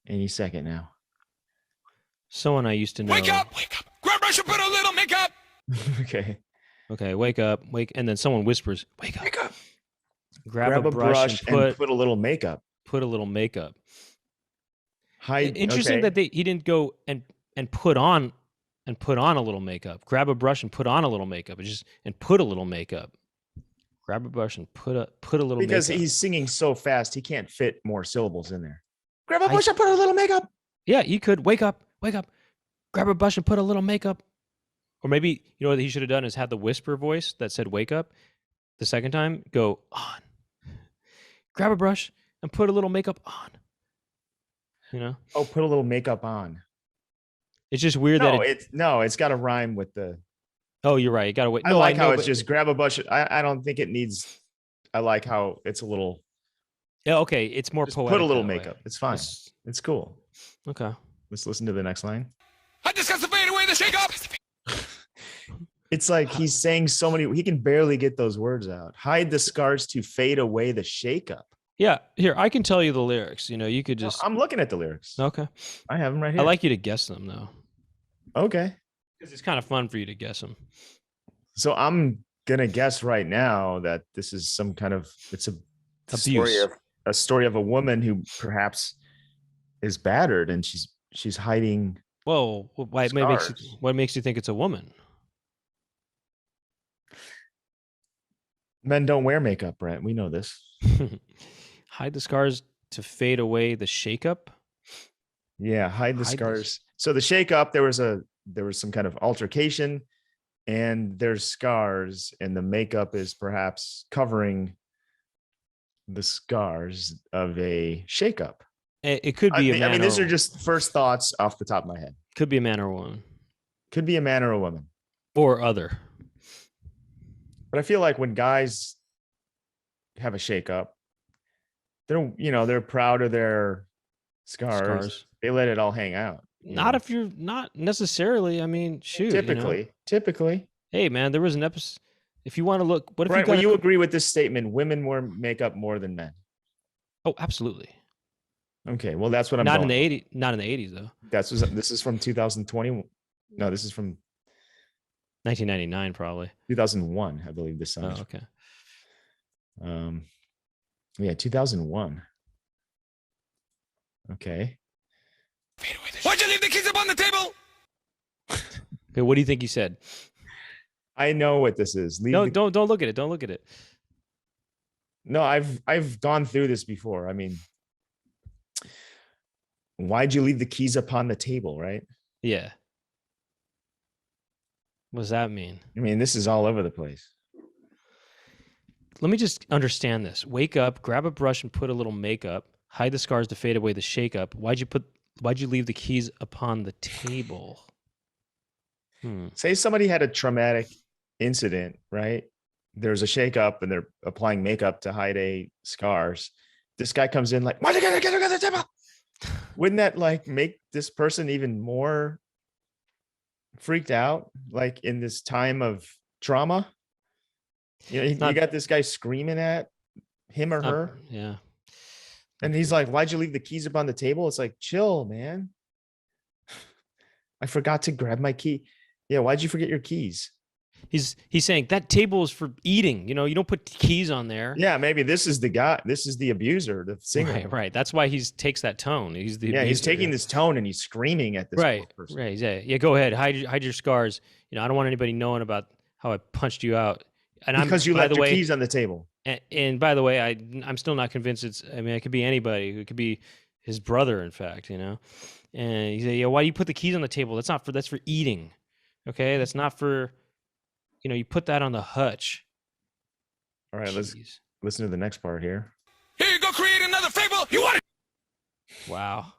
Any second now. Someone I used to know. Wake up! Grab brush and put a little makeup. Okay, wake up, and then someone whispers, "Wake up! Wake up!" Grab a brush and put a little makeup. Put a little makeup. Interesting that he didn't go and put on a little makeup. Grab a brush and put on a little makeup. And put a little makeup. Grab a brush and put a little because makeup. He's singing so fast he can't fit more syllables in there. Grab a brush and put a little makeup. Yeah, he could wake up. Grab a brush and put a little makeup. Or maybe what he should have done is had the whisper voice that said wake up the second time go on. Grab a brush and put a little makeup on. Oh, put a little makeup on. It's just weird it's got to rhyme with the. Oh, you're right. You got to wait. I like how it's just grab a brush. I don't think it needs. I like how it's a little. Yeah, okay. It's more poetic. Put a little makeup. It's fine. It's cool. Okay. Let's listen to the next line. I discuss the fade away the shake up. It's like he's saying so many. He can barely get those words out. Hide the scars to fade away the shakeup. Yeah, here I can tell you the lyrics. You could just. I'm looking at the lyrics. Okay. I have them right here. I like you to guess them though. Okay. Because it's kind of fun for you to guess them. So I'm gonna guess right now that this is some kind of it's a story of a woman who perhaps is battered and she's hiding. Whoa! What makes you think it's a woman? Men don't wear makeup, Brent. We know this. Hide the scars to fade away the shakeup. Yeah, hide the scars. So the shakeup, there was some kind of altercation, and there's scars, and the makeup is perhaps covering the scars of a shakeup. It could be a man. I mean, these are just first thoughts off the top of my head. Could be a man or a woman. Could be a man or a woman. Or other. But I feel like when guys have a shakeup, they're proud of their scars. They let it all hang out. Not if you're not necessarily. I mean, shoot. Typically. Hey, man, there was an episode. If you want to look, what if Right. you got Well, you agree with this statement: women wear makeup more than men. Oh, absolutely. Okay. Well, that's what I'm Not in going. the 80s. Not in the 80s though. This is from 2020. No, this is from 1999 probably. 2001, I believe this song Oh, is. okay. Yeah, 2001. Okay. Why'd you leave the keys up on the table? Okay, what do you think he said? I know what this is. Don't look at it. Don't look at it. No, I've gone through this before. I mean, why'd you leave the keys upon the table, right? Yeah. What does that mean? I mean, this is all over the place. Let me just understand this. Wake up, grab a brush and put a little makeup, hide the scars to fade away the shakeup. Why'd you leave the keys upon the table? Say somebody had a traumatic incident, right? There's a shakeup and they're applying makeup to hide a scars. This guy comes in like, why'd you get on the table? Wouldn't that like make this person even more freaked out, like in this time of trauma? You know, you got this guy screaming at him or her. Yeah. And he's like, why'd you leave the keys upon the table? It's like, chill, man. I forgot to grab my key. Yeah, why'd you forget your keys? He's saying that table is for eating. You know, you don't put keys on there. Yeah, maybe this is the guy. This is the abuser, the singer. Right. That's why he takes that tone. He's the he's abuser, taking this tone and he's screaming at this poor person. Right. Yeah. Go ahead. Hide your scars. You know, I don't want anybody knowing about how I punched you out. And Because you left your keys on the table. And by the way, I'm still not convinced it could be anybody. It could be his brother, in fact, you know. And he said, yeah, why do you put the keys on the table? That's for eating. Okay. That's not for, you know, you put that on the hutch. All right, let's listen to the next part here. Here you go, create another fable. You want it? Wow.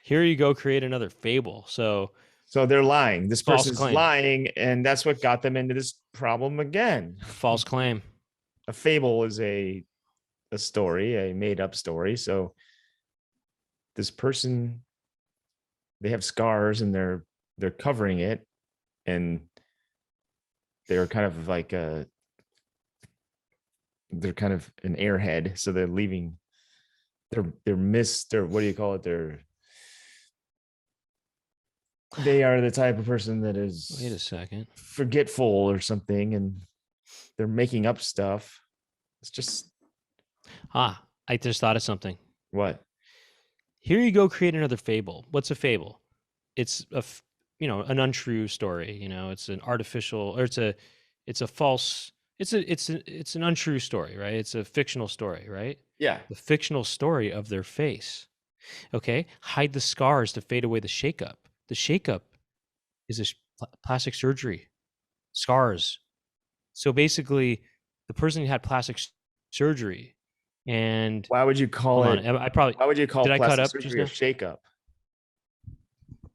Here you go, create another fable. So they're lying. This false person's claim. lying, and that's what got them into this problem again. False claim. A fable is a story, a made-up story. So this person, they have scars and they're covering it, and they're kind of like they're kind of an airhead. So they're leaving. They're what do you call it? They are the type of person that is, wait a second, forgetful or something, and they're making up stuff. It's just I just thought of something. What? Here you go, create another fable. What's a fable? It's an untrue story. You know, it's an artificial, or it's a false. It's an untrue story, right? It's a fictional story, right? Yeah. The fictional story of their face. Okay, hide the scars to fade away the shakeup. The shakeup is a plastic surgery. Scars. So basically, the person had plastic surgery, and why would you call it? Why would you call did I cut plastic up surgery a just shakeup?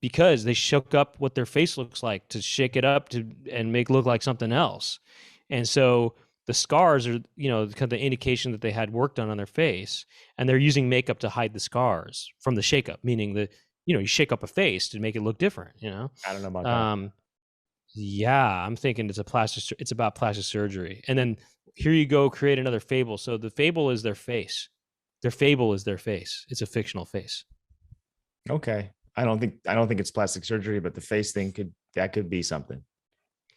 Because they shook up what their face looks like to shake it up and make it look like something else. And so the scars are, you know, kind of the indication that they had work done on their face, and they're using makeup to hide the scars from the shakeup, meaning that, you know, you shake up a face to make it look different, you know? I don't know about that. Yeah, I'm thinking it's about plastic surgery. And then here you go, create another fable. So the fable is their face. Their fable is their face. It's a fictional face. Okay. I don't think it's plastic surgery, but the face thing could be something.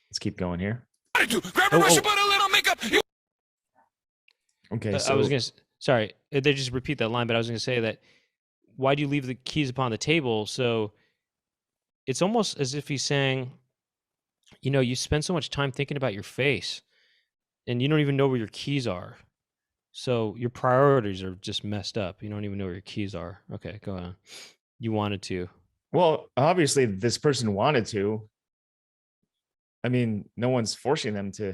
Let's keep going here. Grab a brush and put a little makeup. Okay. So I was sorry, they just repeat that line, but I was gonna say that, why do you leave the keys upon the table? So it's almost as if he's saying, you know, you spend so much time thinking about your face and you don't even know where your keys are. So your priorities are just messed up. You don't even know where your keys are. Okay, go on. You wanted to. Well, obviously this person wanted to. I mean, no one's forcing them to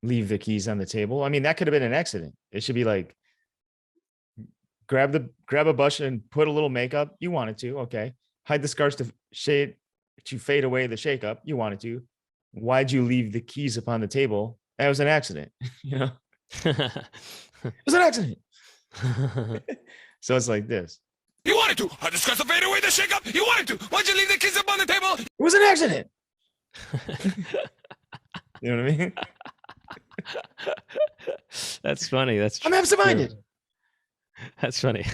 leave the keys on the table. I mean, that could have been an accident. It should be like, grab a brush and put a little makeup. You wanted to, okay. Hide the scars to fade away the shakeup. You wanted to. Why'd you leave the keys upon the table? That was an accident. You know, it was an accident. So it's like this. You wanted to. I discussed the fade away the shakeup. You wanted to. Why'd you leave the keys up on the table? It was an accident. You know what I mean? That's funny. That's I'm true. absent-minded. That's funny.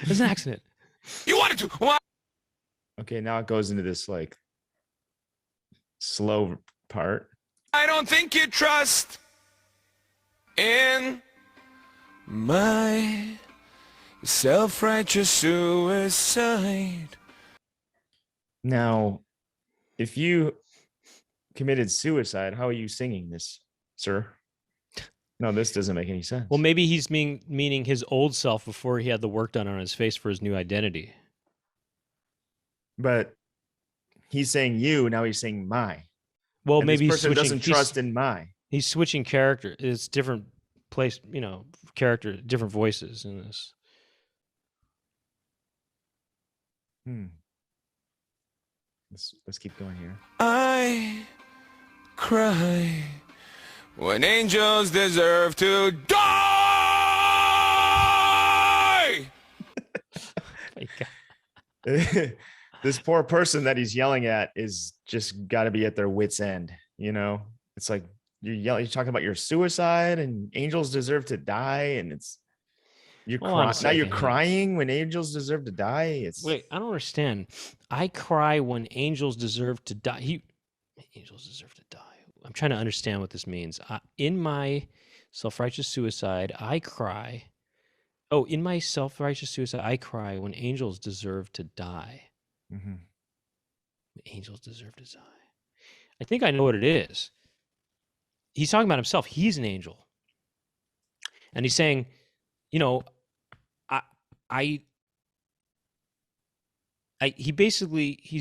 It's an accident. You wanted to. Why? Okay, now it goes into this like slow part. I don't think you trust in my self-righteous suicide. Now, if you committed suicide, how are you singing this, sir? No, this doesn't make any sense. Well, maybe he's meaning his old self before he had the work done on his face for his new identity. But he's saying you, now he's saying my. Well, And maybe this he's person switching. doesn't trust in my. He's switching character. It's different place, character, different voices in this. Let's keep going here. I cry when angels deserve to die. This poor person that he's yelling at is just got to be at their wits' end. It's like you're talking about your suicide and angels deserve to die, and now you're crying when angels deserve to die. Wait, I don't understand. I cry when angels deserve to die. Angels deserve to die. I'm trying to understand what this means. In my self-righteous suicide, I cry. Oh, in my self-righteous suicide, I cry when angels deserve to die. Mm-hmm. Angels deserve to die. I think I know what it is. He's talking about himself. He's an angel. And he's saying, he's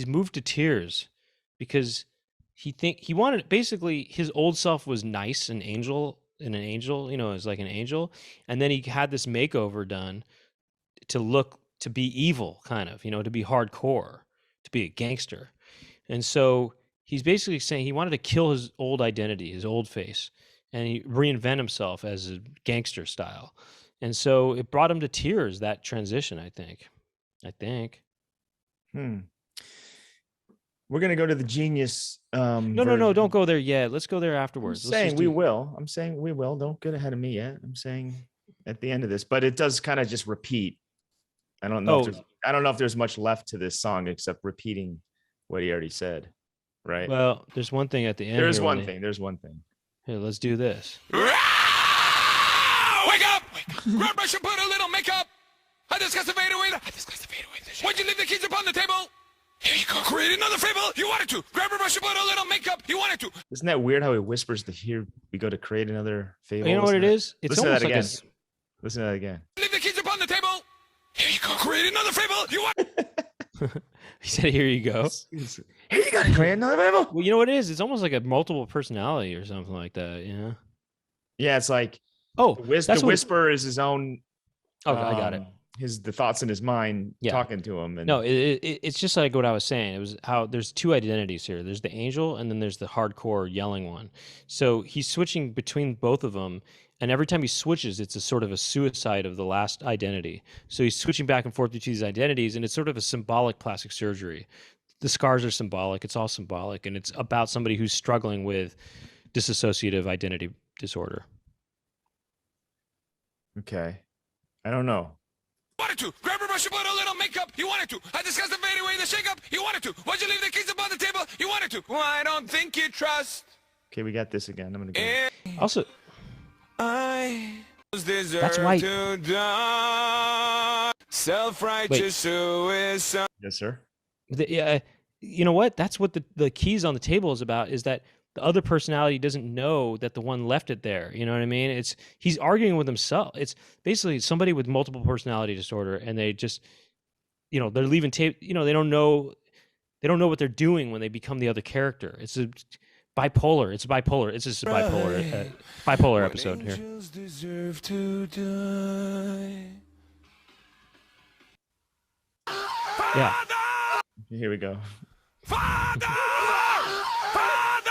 moved to tears because he wanted, basically his old self was nice and an angel, is like an angel. And then he had this makeover done to be evil, kind of, to be hardcore, to be a gangster. And so he's basically saying he wanted to kill his old identity, his old face, and he reinvent himself as a gangster style. And so it brought him to tears, that transition, I think. We're going to go to the Genius. No, don't go there yet. Let's go there afterwards. I'm saying we will. Don't get ahead of me yet. I'm saying at the end of this, but it does kind of just repeat. I don't know if there's much left to this song except repeating what he already said. Right. Well, there's one thing at the end. There's one thing. Here, let's do this. Wake up! Grab brush and put a little makeup. I discussed the fade away. Why'd you leave the keys upon the table? Here you go. Create another fable. You wanted to. Grab a brush and put a little makeup. You wanted to. Isn't that weird how he whispers here we go to create another fable? You know what it is? It's almost like Listen to that again. Leave the keys upon the table. Here you go. Create another fable. You want. He said, here you go. Here you go to create another fable. Well, you know what it is? It's almost like a multiple personality or something like that, Yeah, it's like, the whisper is his own. Oh, I got it. The thoughts in his mind talking to him. And no, it's just like what I was saying. It was how there's two identities here. There's the angel and then there's the hardcore yelling one. So he's switching between both of them. And every time he switches, it's a sort of a suicide of the last identity. So he's switching back and forth between these identities, and it's sort of a symbolic plastic surgery. The scars are symbolic. It's all symbolic. And it's about somebody who's struggling with dissociative identity disorder. Okay. I don't know. Wanted to. Grab a brush and put a little makeup. You wanted to. I discussed the fade away, the shake up. You wanted to. Why'd you leave the keys upon the table? You wanted to. Well, I don't think you trust. Okay, we got this again. I'm going to go. Also, that's why. To die. Self-righteous suicide. Yes, sir. You know what? That's what the keys on the table is about, is that the other personality doesn't know that the one left it there. You know what I mean? He's arguing with himself. It's basically somebody with multiple personality disorder, and they just, they're leaving tape. They don't know what they're doing when they become the other character. It's bipolar. It's just a bipolar episode here. Angels deserve to die. Yeah. Here we go. Father! Father!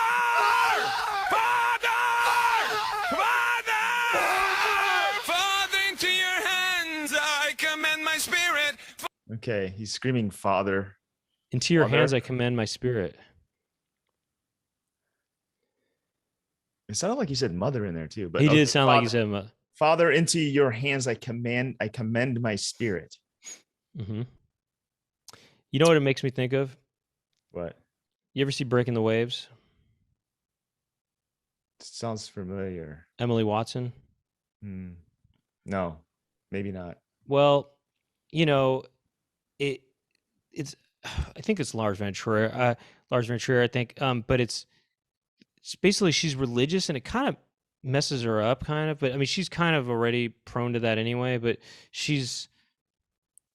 Father, into your hands I commend my spirit. Okay, he's screaming, Father. Into your hands I commend my spirit. It sounded like you said mother in there too, but He okay, did sound like he said. Father, into your hands I commend my spirit. Mm-hmm. You know what it makes me think of? What? You ever see Breaking the Waves? Sounds familiar. Emily Watson? No, maybe not. Well, you know, it's I think it's Lars Van Trier. I think. But it's basically she's religious, and it kind of messes her up, kind of. But I mean, she's kind of already prone to that anyway. But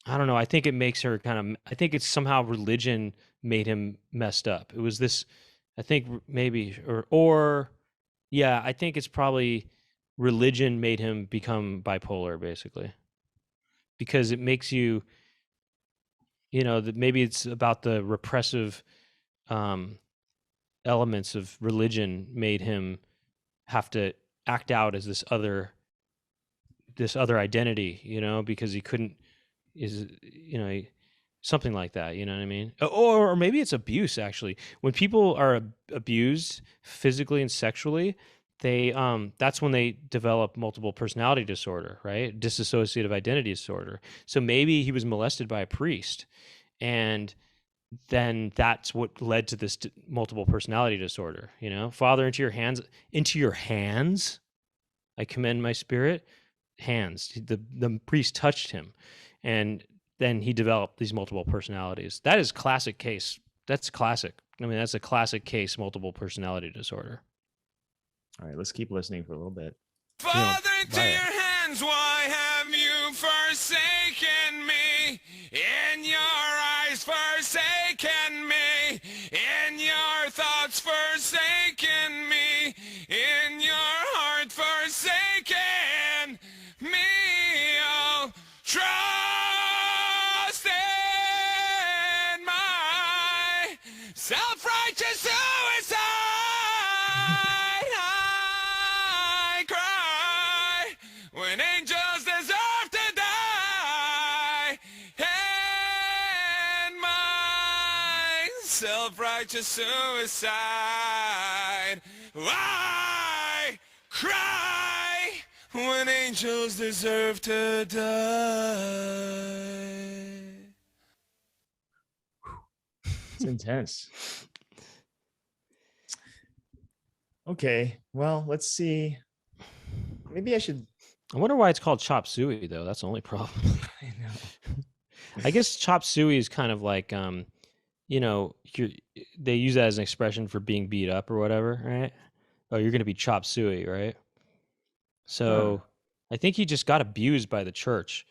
I don't know. I think it makes her kind of. I think it's somehow religion made him messed up. It was this. I think maybe or yeah. I think it's probably religion made him become bipolar, basically, because it makes you. That maybe it's about the repressive elements of religion made him have to act out as this other identity, because he couldn't something like that, you know what I mean? Or maybe it's abuse, actually. When people are abused physically and sexually, they that's when they develop multiple personality disorder, right? Dissociative identity disorder. So maybe he was molested by a priest, and then that's what led to this multiple personality disorder. Father, into your hands I commend my spirit. Hands. The priest touched him, and then he developed these multiple personalities. That is classic case. That's classic. I mean, that's a classic case, multiple personality disorder. All right, let's keep listening for a little bit. Father, into your hands, why have you forsaken me? In your eyes forsaken me, in your thoughts forsaken me, in your heart forsaken me. Oh, trust in my self-righteous suicide. I cry when angels deserve to die, and my self-righteous suicide. I cry when angels deserve to die. It's intense. Okay, well, let's see. Maybe I should. I wonder why it's called chop suey, though. That's the only problem. I know. I guess chop suey is kind of like, they use that as an expression for being beat up or whatever, right? Oh, you're going to be chop suey, right? So I think he just got abused by the church.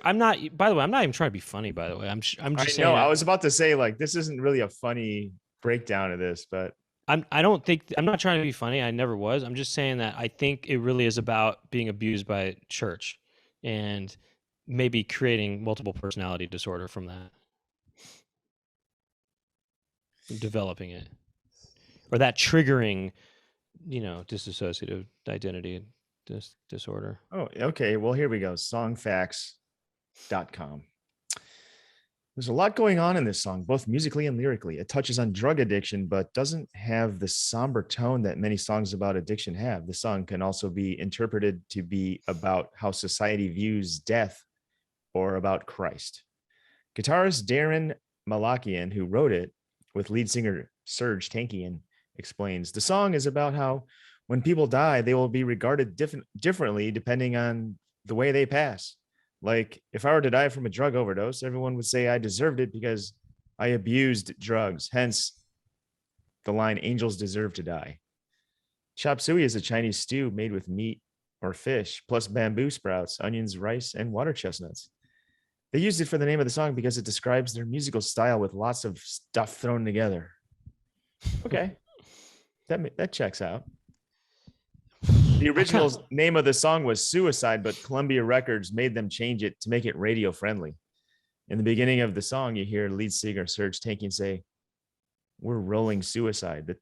I'm not. By the way, I'm not even trying to be funny. By the way, I'm just saying. I was about to say, like, this isn't really a funny breakdown of this, but I'm not trying to be funny. I never was. I'm just saying that I think it really is about being abused by church, and maybe creating multiple personality disorder from that, developing it, or that triggering, dissociative identity disorder. Oh, okay. Well, here we go. Songfacts.com. There's a lot going on in this song, both musically and lyrically. It touches on drug addiction, but doesn't have the somber tone that many songs about addiction have. The song can also be interpreted to be about how society views death or about Christ. Guitarist Darren Malakian, who wrote it with lead singer Serge Tankian, explains the song is about how when people die, they will be regarded differently depending on the way they pass. Like, if I were to die from a drug overdose, everyone would say I deserved it because I abused drugs. Hence, the line, angels deserve to die. Chop suey is a Chinese stew made with meat or fish, plus bamboo sprouts, onions, rice, and water chestnuts. They used it for the name of the song because it describes their musical style with lots of stuff thrown together. Okay. That checks out. The original name of the song was Suicide, but Columbia Records made them change it to make it radio friendly. In the beginning of the song, you hear lead singer Serge Tankian say, "We're rolling suicide." The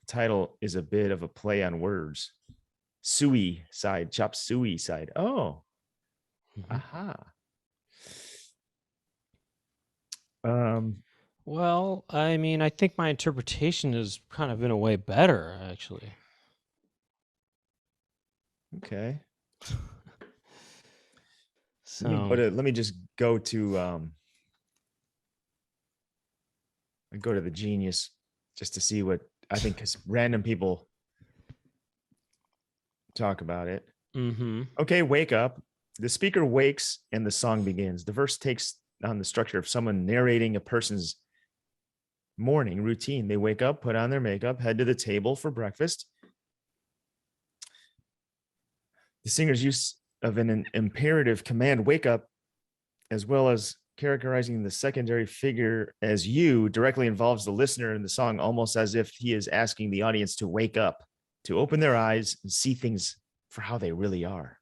title is a bit of a play on words. Suicide, chop suicide. Oh, aha. Well, I mean, I think my interpretation is kind of in a way better, actually. Okay. So Let me just go to the Genius just to see what I think, because random people talk about it. mm-hmm. Okay, wake up. The speaker wakes and the song begins. The verse takes on the structure of someone narrating a person's morning routine. They wake up, put on their makeup, head to the table for breakfast. The singer's use of an imperative command, wake up, as well as characterizing the secondary figure as you, directly involves the listener in the song, almost as if he is asking the audience to wake up, to open their eyes and see things for how they really are.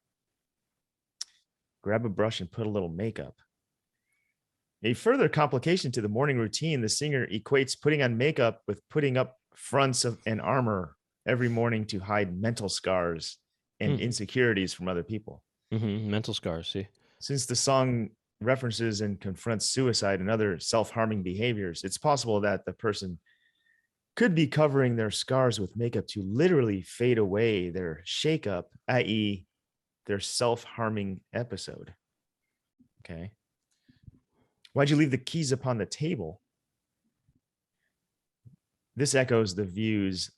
Grab a brush and put a little makeup. A further complication to the morning routine, the singer equates putting on makeup with putting up fronts of an armor every morning to hide mental scars and insecurities from other people. Mm-hmm. Mental scars, see? Since the song references and confronts suicide and other self-harming behaviors, it's possible that the person could be covering their scars with makeup to literally fade away their shakeup, i.e., their self-harming episode. Okay. Why'd you leave the keys upon the table? This echoes the views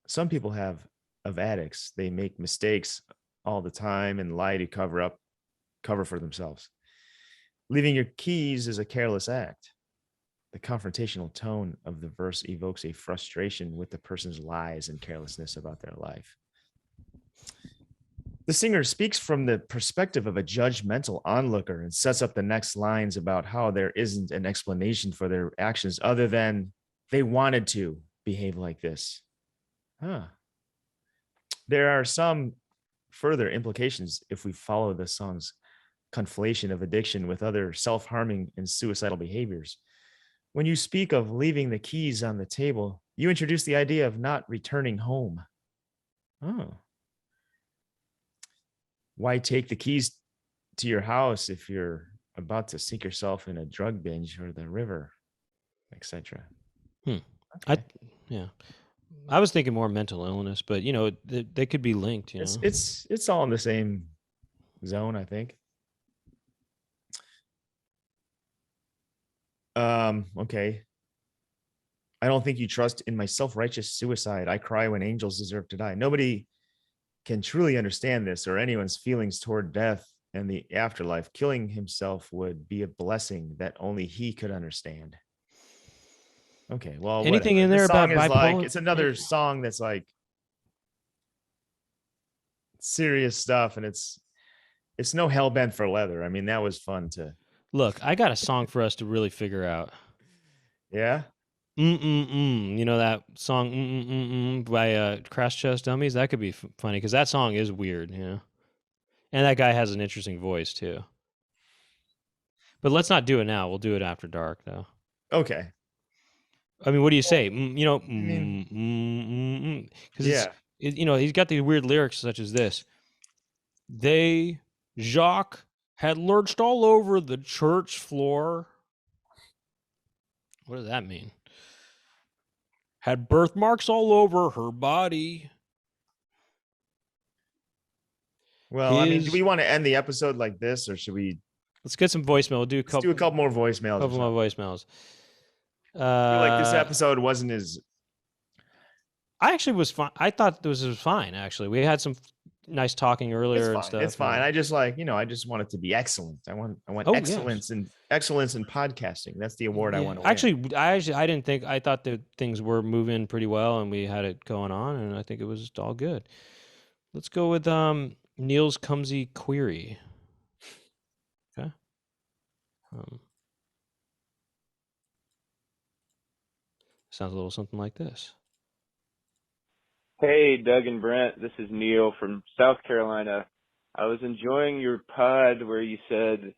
some people have of addicts. They make mistakes all the time and lie to cover for themselves. Leaving your keys is a careless act. The confrontational tone of the verse evokes a frustration with the person's lies and carelessness about their life. The singer speaks from the perspective of a judgmental onlooker and sets up the next lines about how there isn't an explanation for their actions other than they wanted to behave like this. There are some further implications if we follow the song's conflation of addiction with other self-harming and suicidal behaviors. When you speak of leaving the keys on the table, you introduce the idea of not returning home. Why take the keys to your house if you're about to sink yourself in a drug binge or the river, etc.? Okay. I was thinking more mental illness, but they could be linked. It's all in the same zone, I think. Okay. I don't think you trust in my self-righteous suicide. I cry when angels deserve to die. Nobody can truly understand this or anyone's feelings toward death and the afterlife. Killing himself would be a blessing that only he could understand. Okay, well, anything whatever. in there The song about is bipolar? like, it's another song that's like serious stuff, and it's no hell bent for leather. I mean, that was fun to Look. I got a song for us to really figure out. Yeah. You know that song by Crash Chest Dummies? That could be funny because that song is weird, and that guy has an interesting voice too. But let's not do it now. We'll do it after dark, though. Okay. I mean, what do you say? Because Yeah. he's got these weird lyrics such as this. Jacques had lurched all over the church floor. What does that mean? Had birthmarks all over her body. Well, I mean, do we want to end the episode like this, or should we? Let's get some voicemail. We'll do a couple more voicemails. Couple more voicemails. I feel like this episode wasn't as. I actually was fine. I thought this was fine. Actually, we had some nice talking earlier and stuff. It's fine. I just I just want it to be excellent. I want excellence and excellence in podcasting. That's the award I want to win. I didn't think. I thought that things were moving pretty well, and we had it going on, and I think it was all good. Let's go with Neil's clumsy query. Okay. Sounds a little something like this. Hey, Doug and Brent. This is Neil from South Carolina. I was enjoying your pod where you said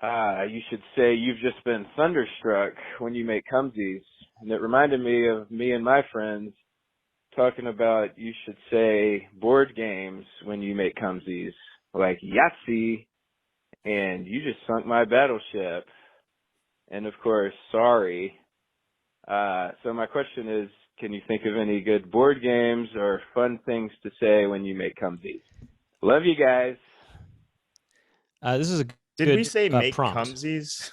you should say you've just been thunderstruck when you make cumsies. And it reminded me of me and my friends talking about you should say board games when you make cumsies, like Yahtzee, and you just sunk my battleship. And, of course, sorry. So my question is, can you think of any good board games or fun things to say when you make cumsies? Love you guys. This is a Did good we say make prompt. cumsies?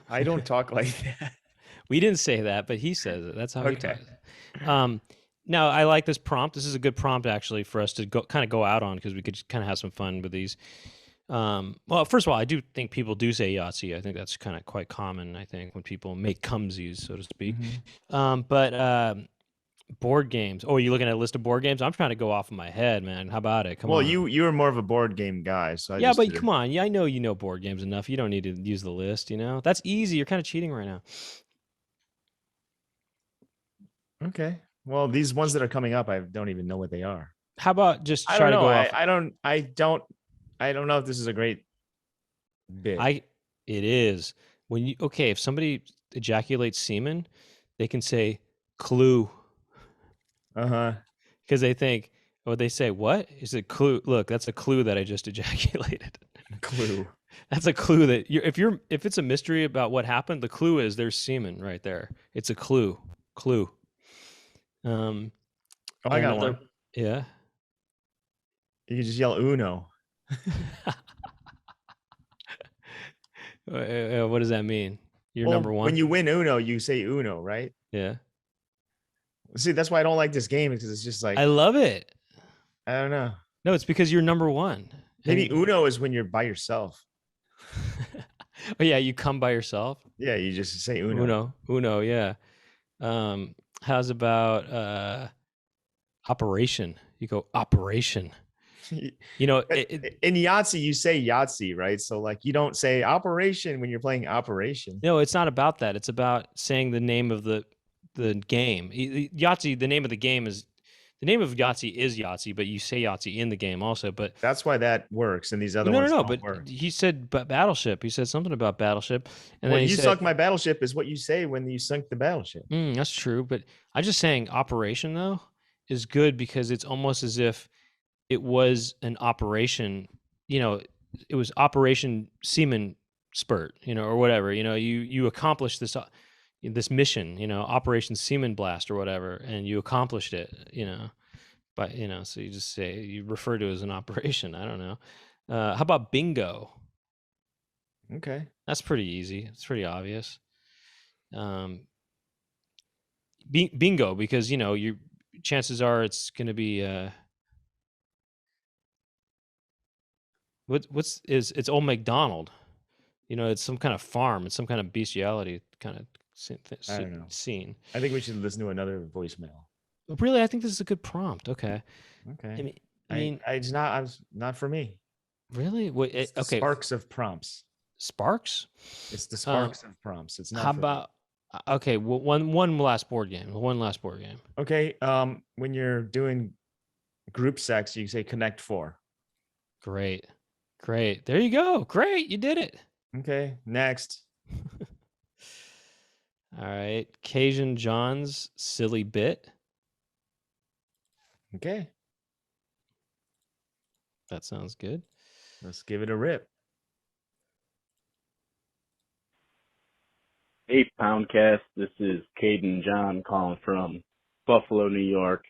I don't talk like that. We didn't say that, but he says it. That's how he Okay. talks. Now, I like this prompt. This is a good prompt, actually, for us to go out on, because we could kind of have some fun with these. Well, first of all, I do think people do say Yahtzee. I think that's kind of quite common, I think, when people make cumsies, so to speak. But board games. Oh, are you looking at a list of board games? I'm trying to go off in my head, man. How about it? Come on. Well, you were more of a board game guy, so Yeah, but come on. Yeah, I know you know board games enough. You don't need to use the list, That's easy. You're kind of cheating right now. Okay. Well, these ones that are coming up, I don't even know what they are. How about just I try don't to know. go off? I don't know if this is a great bit. It is. If somebody ejaculates semen, they can say clue. Because they think, they say, what? Is it clue? Look, that's a clue that I just ejaculated. Clue. That's a clue that if it's a mystery about what happened, the clue is there's semen right there. It's a clue. Clue. I got one. Yeah. You can just yell Uno. What does that mean? You're number one? When you win Uno, you say Uno, right? Yeah. See, that's why I don't like this game, because it's just like I love it. I don't know. No, it's because you're number one. Maybe Uno is when you're by yourself. Oh yeah, you come by yourself? Yeah, you just say Uno. Uno, yeah. How's about operation? You go operation. In Yahtzee, you say Yahtzee, right? So like you don't say operation when you're playing operation. No, it's not about that. It's about saying the name of the game. Yahtzee, the name of Yahtzee is Yahtzee, but you say Yahtzee in the game also. But that's why that works, and these other ones don't but work. He said Battleship. He said something about Battleship, and well, then you sunk my battleship is what you say when you sunk the battleship. That's true, but I'm just saying operation though is good because it's almost as if it was an operation. It was Operation Semen Spurt, or whatever. You accomplished this mission, Operation Semen Blast or whatever, and you accomplished it, but so you refer to it as an operation. I don't know. How about bingo? Okay, that's pretty easy. It's pretty obvious. Bingo, because your chances are it's going to be it's Old MacDonald. It's some kind of farm. It's some kind of bestiality kind of I don't know. Scene. I think we should listen to another voicemail. Really, I think this is a good prompt. Okay. It's not for me. Really? It's the sparks of prompts. Sparks? It's the sparks of prompts. It's not. How about? Okay, one last board game. One last board game. Okay. When you're doing group sex, you say Connect 4. Great. There you go. Great, you did it. Okay. Next. All right. Cajun John's silly bit. Okay. That sounds good. Let's give it a rip. Hey, Poundcast. This is Caden John calling from Buffalo, New York.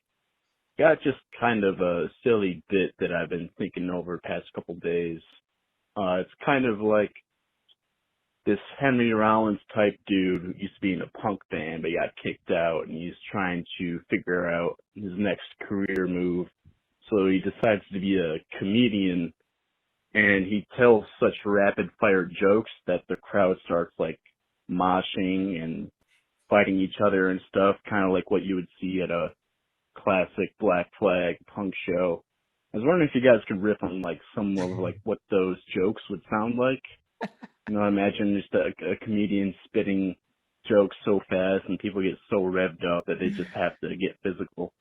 Got just kind of a silly bit that I've been thinking over the past couple days. It's kind of like this Henry Rollins type dude who used to be in a punk band but got kicked out, and he's trying to figure out his next career move. So he decides to be a comedian, and he tells such rapid fire jokes that the crowd starts like moshing and fighting each other and stuff, kind of like what you would see at a classic Black Flag punk show. I was wondering if you guys could riff on like some of like what those jokes would sound like. Imagine just a comedian spitting jokes so fast and people get so revved up that they just have to get physical.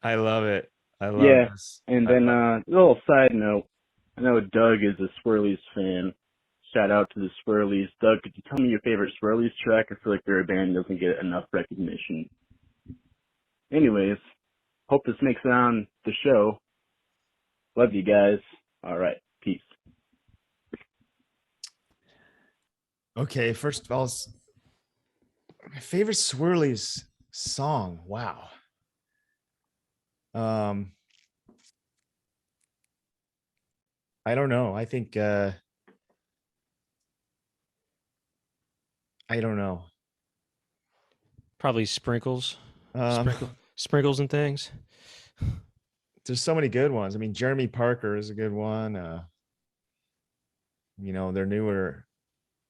I love it. I love this. And then a little side note, I know Doug is a Swirlies fan. Shout out to the Swirlies. Doug, could you tell me your favorite Swirlies track? I feel like their band doesn't get enough recognition. Anyways, hope this makes it on the show. Love you guys. All right. Peace. Okay, first of all, my favorite Swirlies song. Wow. I don't know. I think I don't know. Probably sprinkles, Um, sprinkles and things. there's so many good ones. I mean, Jeremy Parker is a good one. Their newer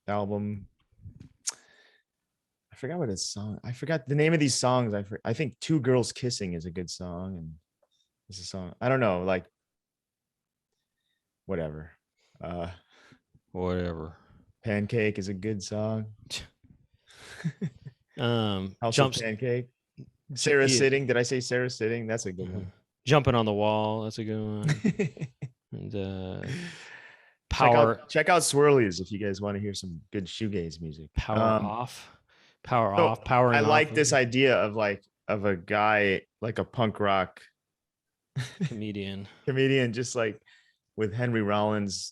album. I forgot what his song. I forgot the name of these songs. I think Two Girls Kissing is a good song, and it's a song. I don't know, like whatever. Whatever. Pancake is a good song. House Jumps. of Pancake. Sarah Sitting. Did I say Sarah Sitting? That's a good one. Jumping on the Wall. That's a good one. And Power. Check out Swirlies if you guys want to hear some good shoegaze music. Power off. Power so off. Power. I like this idea of a guy like a punk rock comedian, just like with Henry Rollins.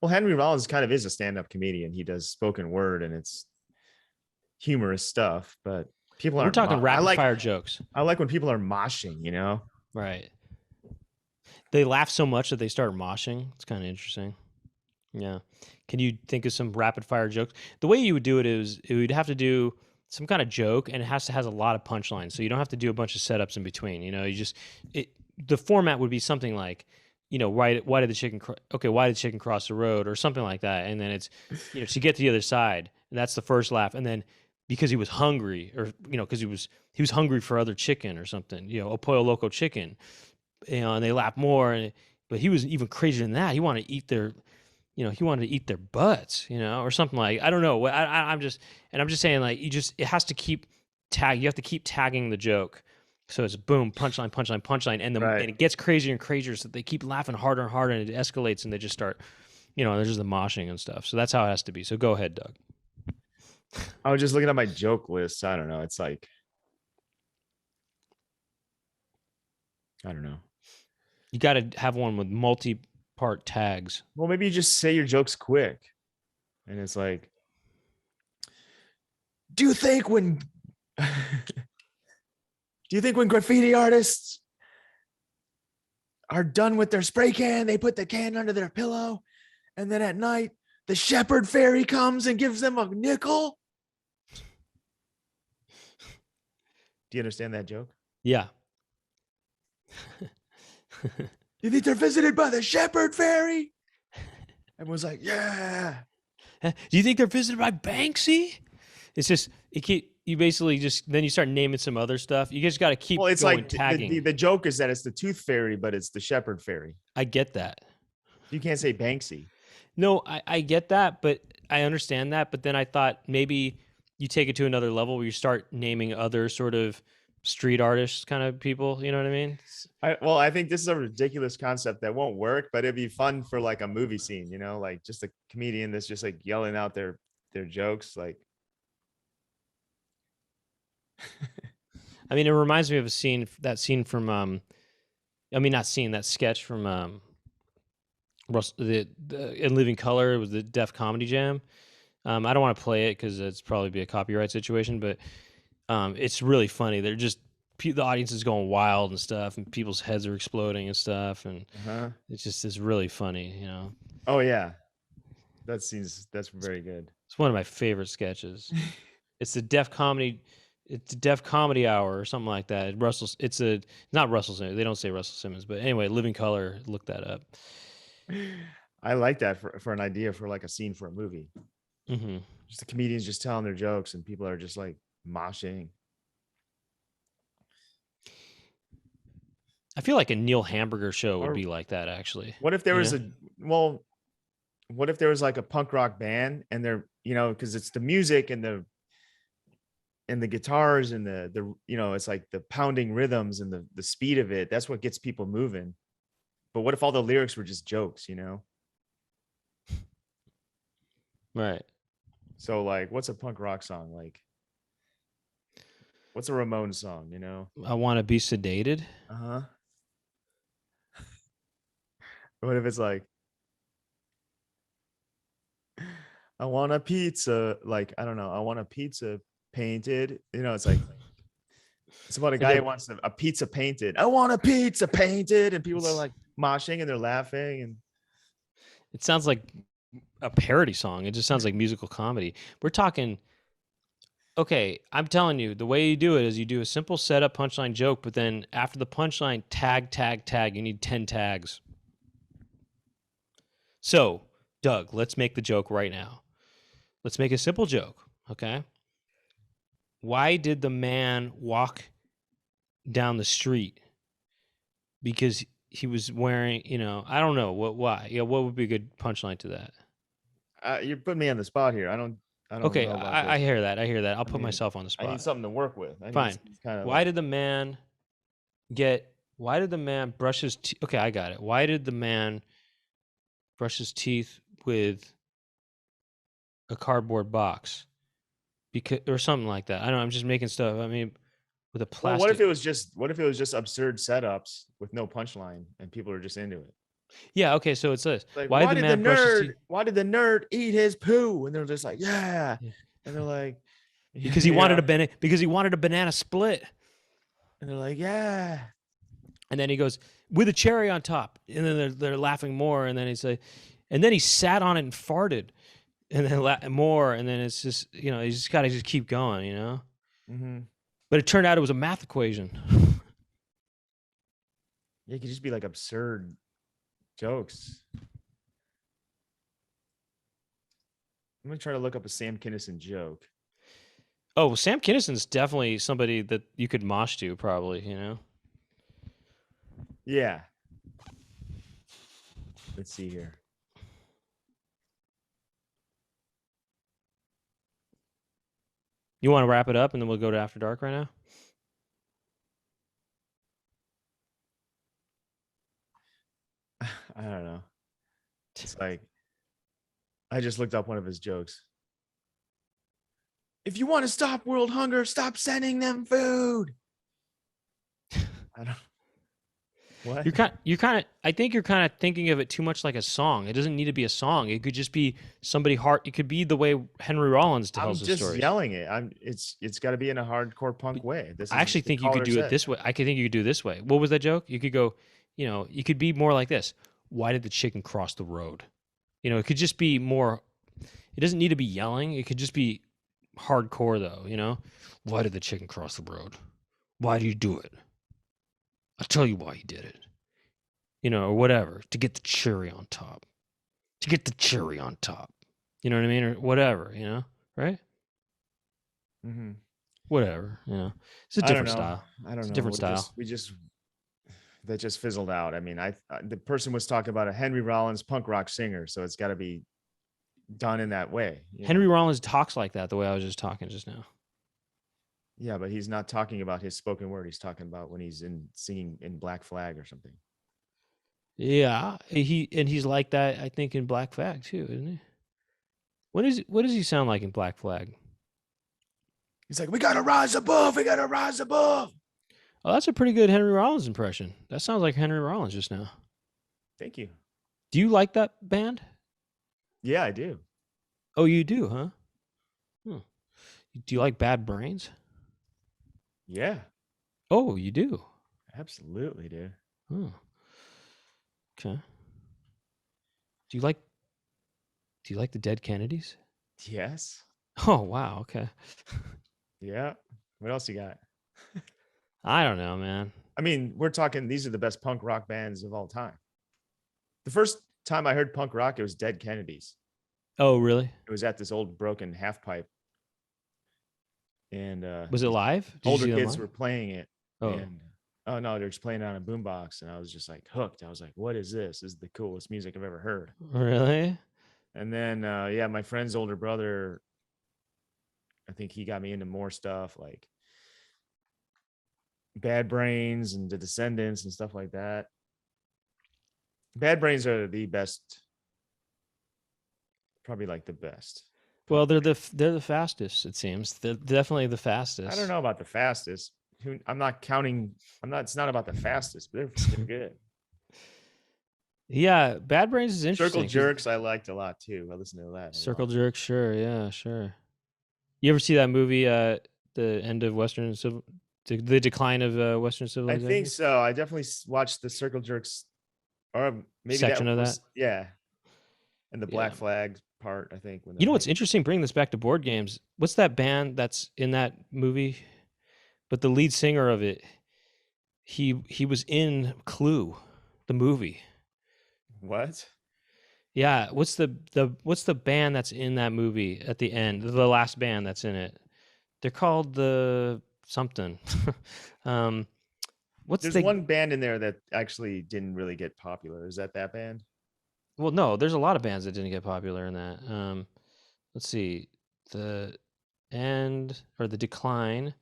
Well, Henry Rollins kind of is a stand-up comedian. He does spoken word and it's humorous stuff, but people we're talking rapid fire jokes. I like when people are moshing, Right. They laugh so much that they start moshing. It's kind of interesting. Yeah. Can you think of some rapid fire jokes? The way you would do it is it would have to do some kind of joke, and it has a lot of punchlines. So you don't have to do a bunch of setups in between. The format would be something like, why did the chicken cross the road, or something like that. And then it's, to get to the other side, and that's the first laugh. And then because he was hungry, or because he was hungry for other chicken or something, a Pollo Loco chicken, and they laugh more. But he was even crazier than that. He wanted to eat their butts, or something like, I don't know. I'm just saying, like, it has to keep you have to keep tagging the joke. So it's boom, punchline, punchline, punchline. And and it gets crazier and crazier. So they keep laughing harder and harder, and it escalates, and they just start, there's just the moshing and stuff. So that's how it has to be. So go ahead, Doug. I was just looking at my joke list. I don't know. It's like, I don't know. You got to have one with multi-part tags. Well, maybe you just say your jokes quick, and it's like, do you think when graffiti artists are done with their spray can, they put the can under their pillow, and then at night the shepherd fairy comes and gives them a nickel? Do you understand that joke? Yeah. You think they're visited by the shepherd fairy? Everyone's like, yeah. Do you think they're visited by Banksy? It's just, you basically just, then you start naming some other stuff. You just got to keep tagging. The joke is that it's the tooth fairy, but it's the shepherd fairy. I get that. You can't say Banksy. No, I get that, but I understand that. But then I thought maybe you take it to another level where you start naming other sort of street artists kind of people. You know what I mean? I think this is a ridiculous concept that won't work, but it'd be fun for like a movie scene, like just a comedian that's just like yelling out their jokes. Like, I mean, it reminds me of that sketch from in Living Color. It was the Def Comedy Jam. I don't want to play it because it's probably be a copyright situation, but it's really funny. They're just, the audience is going wild and stuff, and people's heads are exploding and stuff, and it's really funny, Oh yeah, that's very good. It's one of my favorite sketches. It's the Def Comedy Hour or something like that. Not Russell Simmons. They don't say Russell Simmons, but anyway, Living Color. Look that up. I like that for an idea for like a scene for a movie. Mm-hmm. Just the comedians just telling their jokes, and people are just like moshing. I feel like a Neil Hamburger show would be like that, actually. What if there was what if there was like a punk rock band, and they're, because it's the music and the guitars and the it's like the pounding rhythms and the speed of it. That's what gets people moving. But what if all the lyrics were just jokes, Right. So like, what's a punk rock song? Like, what's a Ramones song, I Want to Be Sedated. Uh-huh. What if it's like, I want a pizza, like, I don't know, I want a pizza painted, it's like, it's about a guy who wants a pizza painted. I want a pizza painted, and people are like moshing and they're laughing, and It sounds like a parody song. It just sounds like musical comedy. We're talking. Okay, I'm telling you, the way you do it is you do a simple setup punchline joke, but then after the punchline, tag, tag, tag. You need 10 tags. So, Doug, let's make the joke right now. Let's make a simple joke, okay? Why did the man walk down the street? Because he was wearing, I don't know why. Yeah, what would be a good punchline to that? You're putting me on the spot here. I don't Okay, know about I this. hear that. I'll put myself on the I spot. need something to work with. Fine. Kind of Why did the man brush his teeth? Okay, I got it. Why did the man brush his teeth with a cardboard box? Because or something like that. I don't know. I'm just making stuff. I mean, with a Well, plastic. what if it was just absurd setups with no punchline and people are just into it? Yeah. Okay. So it's this. Like, why did the man why did the nerd eat his poo? And they're just like, yeah. And they're like, because he wanted a banana split. And they're like, yeah. And then he goes with a cherry on top. And then they're laughing more. And then and then he sat on it and farted. And then more. And then it's just, you just got to just keep going, Mm-hmm. But it turned out it was a math equation. Yeah, it could just be like absurd jokes. I'm going to try to look up a Sam Kinison joke. Oh, well, Sam Kinison's definitely somebody that you could mosh to, probably, Yeah. Let's see here. You want to wrap it up and then we'll go to After Dark right now? I don't know. It's like, I just looked up one of his jokes. If you want to stop world hunger, stop sending them food. I don't. What? I think you're kind of thinking of it too much like a song. It doesn't need to be a song. It could just be somebody it could be the way Henry Rollins tells the story. I'm just yelling it. It's got to be in a hardcore punk way. I actually think you could do it this way. I think you could do it this way. What was that joke? You could go, you could be more like this. Why did the chicken cross the road? It could just be more. It doesn't need to be yelling. It could just be hardcore though. Why did the chicken cross the road? Why do you do it? I'll tell you why he did it. Or whatever, to get the cherry on top. To get the cherry on top. You know what I mean? Or whatever, right? Mm-hmm. Whatever, It's a different style. I don't know. It's a different style. That just fizzled out. I mean, the person was talking about a Henry Rollins punk rock singer, so it's got to be done in that way. Henry Rollins talks like that the way I was just talking just now. Yeah, but he's not talking about his spoken word. He's talking about when he's singing in Black Flag or something. Yeah, he's like that, I think, in Black Flag too, isn't he? What does he sound like in Black Flag? He's like, we gotta rise above. We gotta rise above. Oh, that's a pretty good Henry Rollins impression. That sounds like Henry Rollins just now. Thank you. Do you like that band? Yeah, I do. Oh, you do, huh? Do you like Bad Brains? Yeah. Oh, you do? Absolutely, dude. Oh. Okay. Do you like the Dead Kennedys? Yes. Oh, wow. Okay. Yeah. What else you got? I don't know, man. I mean, we're talking, these are the best punk rock bands of all time. The first time I heard punk rock, it was Dead Kennedys. Oh, really? It was at this old broken half pipe. And was it live? Older kids were playing it. Oh. And oh no, they're just playing it on a boombox. And I was just like hooked. I was like, what is this? This is the coolest music I've ever heard. Really? And then yeah, my friend's older brother, I think he got me into more stuff like Bad Brains and The Descendants and stuff like that. Bad Brains are the best, probably like the best. Well, they're the fastest, it seems. They're definitely the fastest. I don't know about the fastest. I'm not counting. It's not about the fastest, but they're good. Yeah, Bad Brains is interesting. Circle Jerks, I liked a lot too. I listened to that. Circle Jerks, sure, yeah, sure. You ever see that movie, The End of Western the Decline of Western Civilization? I think so. I definitely watched the Circle Jerks, or maybe section of that. Yeah. And the Black Flag part, I think. When You know what's interesting? Bringing this back to board games. What's that band that's in that movie? But the lead singer of it, he was in Clue, the movie. What? Yeah. What's the band that's in that movie at the end? The last band that's in it. They're called the something. There's one band in there that actually didn't really get popular. Is that band? Well, no, there's a lot of bands that didn't get popular in that. Let's see. The end or the decline.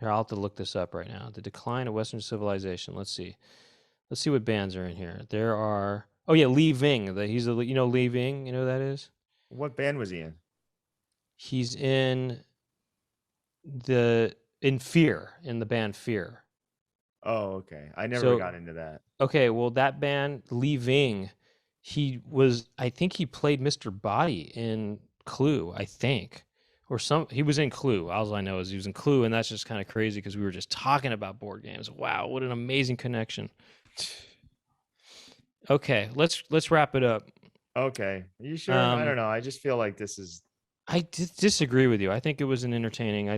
Here, I'll have to look this up right now. The decline of Western civilization. Let's see. Let's see what bands are in here. There are. Oh yeah, Lee Ving. He's Lee Ving. You know who that is? What band was he in? He's in Fear, in the band Fear. Oh, okay. I never got into that. Okay, well that band, Lee Ving, I think he played Mr. Body in Clue, I think. He was in Clue. All I know is he was in Clue, and that's just kind of crazy because we were just talking about board games. Wow, what an amazing connection. Okay, let's wrap it up. Okay. Are you sure? I don't know. I just feel like this is. I disagree with you. I think it was an entertaining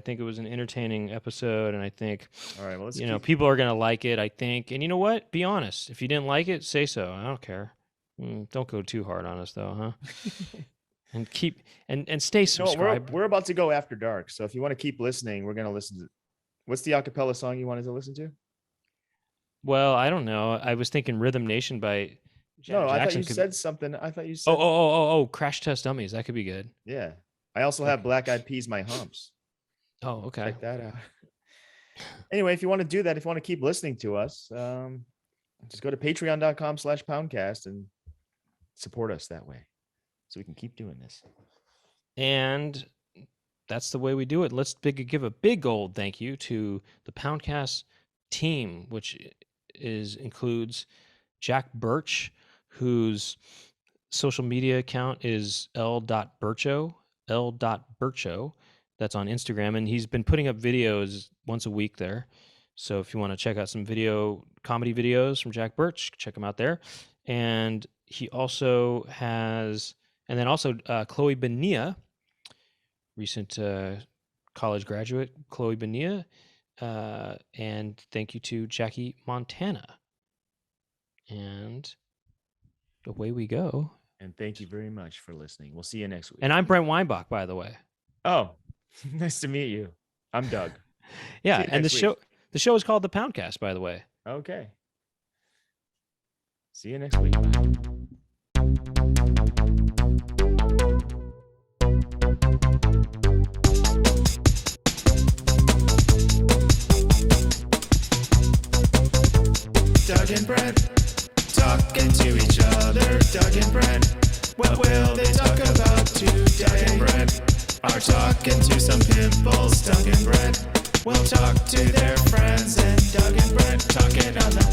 episode, and I think all right. Well, people are gonna like it. I think, and you know what? Be honest. If you didn't like it, say so. I don't care. Don't go too hard on us, though, huh? And keep and stay subscribed. We're about to go after dark, so if you want to keep listening, we're gonna listen to. What's the acapella song you wanted to listen to? Well, I don't know. I was thinking "Rhythm Nation" by. No, I thought you said something. I thought you said. Oh! Crash Test Dummies. That could be good. Yeah. I also have Black Eyed Peas, My Humps. Oh, okay. Check that out. Anyway, if you want to do that, if you want to keep listening to us, just go to patreon.com/poundcast and support us that way so we can keep doing this. And that's the way we do it. Let's give a big old thank you to the Poundcast team, which includes Jack Birch, whose social media account is l.bircho. That's on Instagram, and he's been putting up videos once a week there. So if you want to check out some comedy videos from Jack Birch, check him out there. And he also has, and then also Chloe Bonilla, recent college graduate Chloe Bonilla, and thank you to Jackie Montana. And away we go. And thank you very much for listening. We'll see you next week. And I'm Brent Weinbach, by the way. Oh, nice to meet you. I'm Doug. Yeah, and the show is called The Poundcast, by the way. Okay. See you next week. Doug and Brent talking to each other. Doug and Brent, what will they talk about today? Doug and Brent are talking to some pimples. Doug and Brent will talk to their friends, and Doug and Brent talking on the